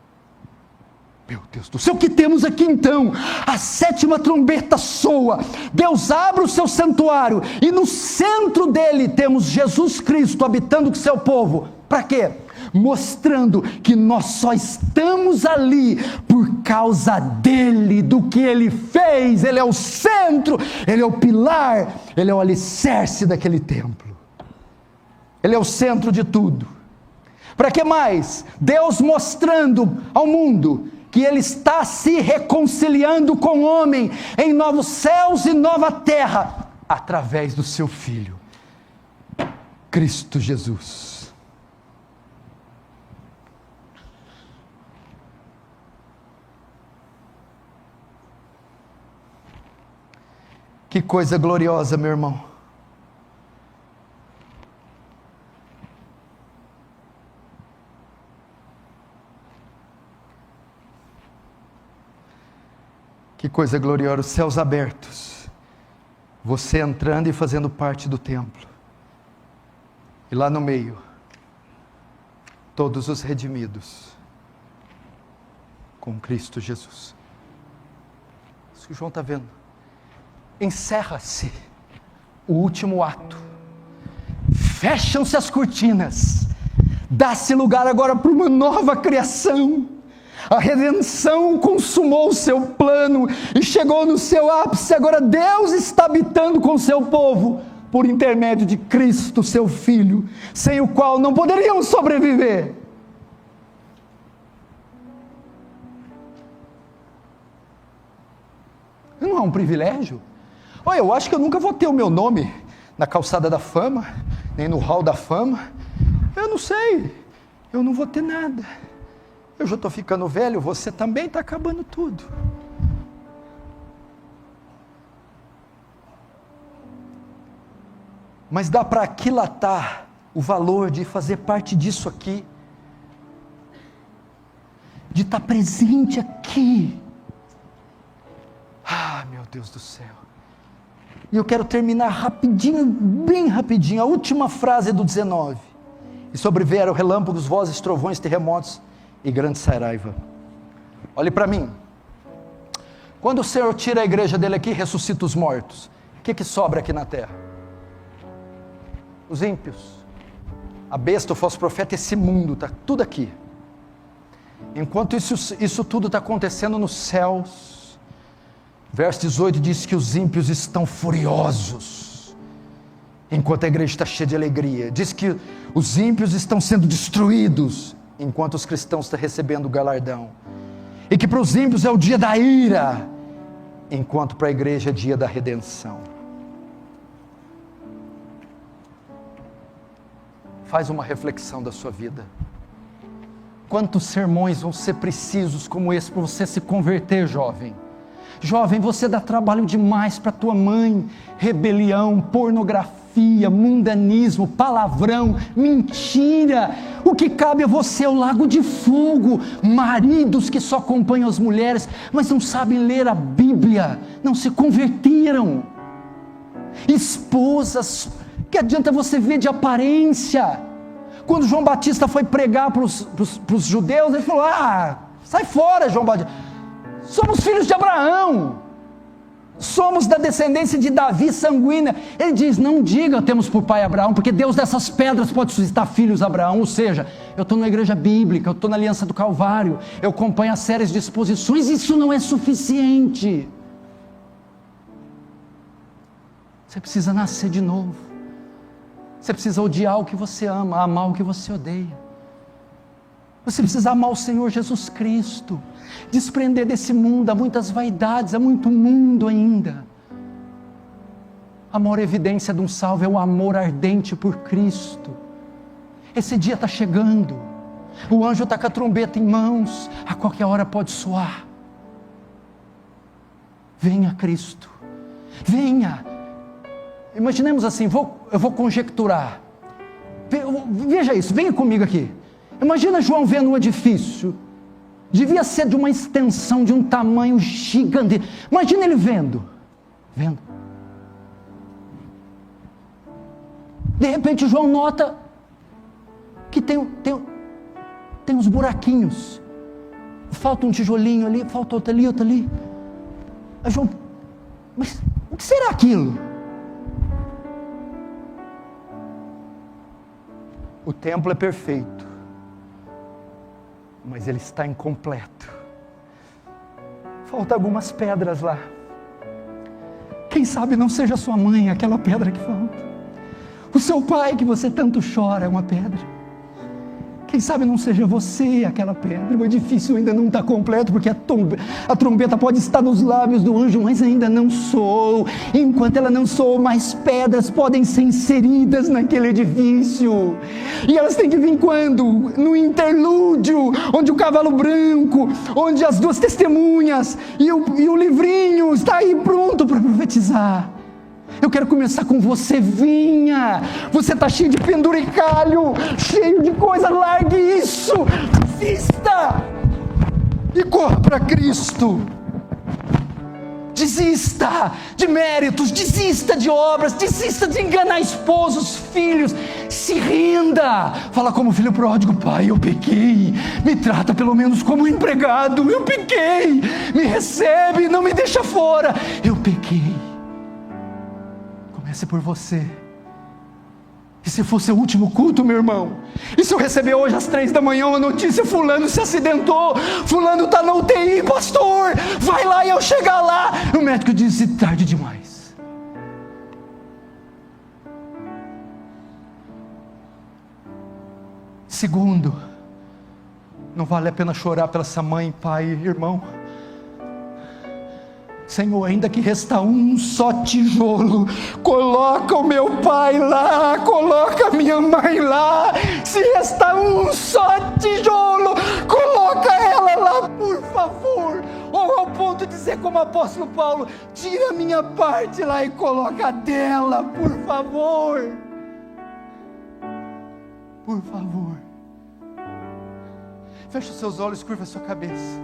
Meu Deus do céu, o que temos aqui então? A 7ª trombeta soa, Deus abre o seu santuário, e no centro dele temos Jesus Cristo habitando com seu povo. Para quê? Mostrando que nós só estamos ali por causa dele, do que ele fez. Ele é o centro, ele é o pilar, ele é o alicerce daquele templo. Ele é o centro de tudo. Para que mais? Deus mostrando ao mundo que ele está se reconciliando com o homem em novos céus e nova terra, através do seu Filho, Cristo Jesus. Que coisa gloriosa, meu irmão. Que coisa gloriosa, os céus abertos, você entrando e fazendo parte do templo, e lá no meio, todos os redimidos, com Cristo Jesus. Isso que João está vendo. Encerra-se o último ato, fecham-se as cortinas, dá-se lugar agora para uma nova criação. A redenção consumou o seu plano e chegou no seu ápice. Agora Deus está habitando com o seu povo, por intermédio de Cristo, seu Filho, sem o qual não poderíamos sobreviver. Não é um privilégio? Olha, eu acho que eu nunca vou ter o meu nome na calçada da fama, nem no hall da fama. Eu não sei, eu não vou ter nada. Eu já estou ficando velho, você também está acabando tudo. Mas dá para aquilatar o valor de fazer parte disso aqui, de estar presente aqui. Ah, meu Deus do céu. E eu quero terminar rapidinho, bem rapidinho, a última frase do 19. E sobrevieram relâmpagos, vozes, trovões, terremotos e grande saraiva. Olhe para mim. Quando o Senhor tira a igreja dele aqui, ressuscita os mortos, o que sobra aqui na terra? Os ímpios, a besta, o falso profeta, esse mundo, está tudo aqui. Enquanto isso tudo está acontecendo nos céus, verso 18 diz que os ímpios estão furiosos, enquanto a igreja está cheia de alegria. Diz que os ímpios estão sendo destruídos, enquanto os cristãos estão recebendo o galardão. E que para os ímpios é o dia da ira, enquanto para a igreja é dia da redenção. Faz uma reflexão da sua vida. Quantos sermões vão ser precisos como esse para você se converter, jovem? Jovem, você dá trabalho demais para tua mãe. Rebelião, pornografia, mundanismo, palavrão, mentira. O que cabe a você é o lago de fogo. Maridos que só acompanham as mulheres, mas não sabem ler a Bíblia, não se converteram. Esposas, que adianta você ver de aparência? Quando João Batista foi pregar para os judeus, ele falou: sai fora, João Batista. Somos filhos de Abraão, somos da descendência de Davi sanguínea. Ele diz: não diga temos por pai Abraão, porque Deus dessas pedras pode suscitar filhos a Abraão. Ou seja, eu estou na igreja bíblica, eu estou na Aliança do Calvário, eu acompanho as séries de exposições. Isso não é suficiente. Você precisa nascer de novo. Você precisa odiar o que você ama, amar o que você odeia. Você precisa amar o Senhor Jesus Cristo, desprender desse mundo. Há muitas vaidades, há muito mundo ainda. A maior evidência de um salvo é o amor ardente por Cristo. Esse dia está chegando, o anjo está com a trombeta em mãos, a qualquer hora pode soar. Venha Cristo, venha. Imaginemos assim, eu vou conjecturar. Veja isso, venha comigo aqui. Imagina João vendo um edifício, devia ser de uma extensão, de um tamanho gigante. Imagina ele vendo. De repente João nota que tem uns buraquinhos. Falta um tijolinho ali, falta outro ali, outro ali. Aí João, mas o que será aquilo? O templo é perfeito, mas ele está incompleto. Falta algumas pedras lá. Quem sabe não seja sua mãe aquela pedra que falta. O seu pai que você tanto chora é uma pedra. Quem sabe não seja você aquela pedra. O edifício ainda não está completo, porque a trombeta pode estar nos lábios do anjo, mas ainda não soou. Enquanto ela não soou, mais pedras podem ser inseridas naquele edifício. E elas têm que vir quando? No interlúdio, onde o cavalo branco, onde as duas testemunhas e o livrinho está aí pronto para profetizar. Eu quero começar com você. Vinha, você está cheio de penduricalho, cheio de coisa, largue isso, desista e corra para Cristo. Desista de méritos, desista de obras, desista de enganar esposos, filhos, se renda. Fala como filho pródigo: pai, eu pequei, me trata pelo menos como empregado, eu pequei, me recebe, não me deixa fora, eu pequei. Comece por você. E se fosse o último culto, meu irmão? E se eu receber hoje às 3 da manhã uma notícia: fulano se acidentou, fulano está na UTI, pastor, vai lá, e eu chegar lá, o médico disse: tarde demais. Segundo, não vale a pena chorar pela essa mãe, pai, irmão. Senhor, ainda que resta um só tijolo, coloca o meu pai lá, coloca a minha mãe lá. Se restar um só tijolo, coloca ela lá, por favor. Ou ao ponto de dizer como o apóstolo Paulo: tira a minha parte lá e coloca a dela, por favor. Por favor. Feche os seus olhos, curva a sua cabeça.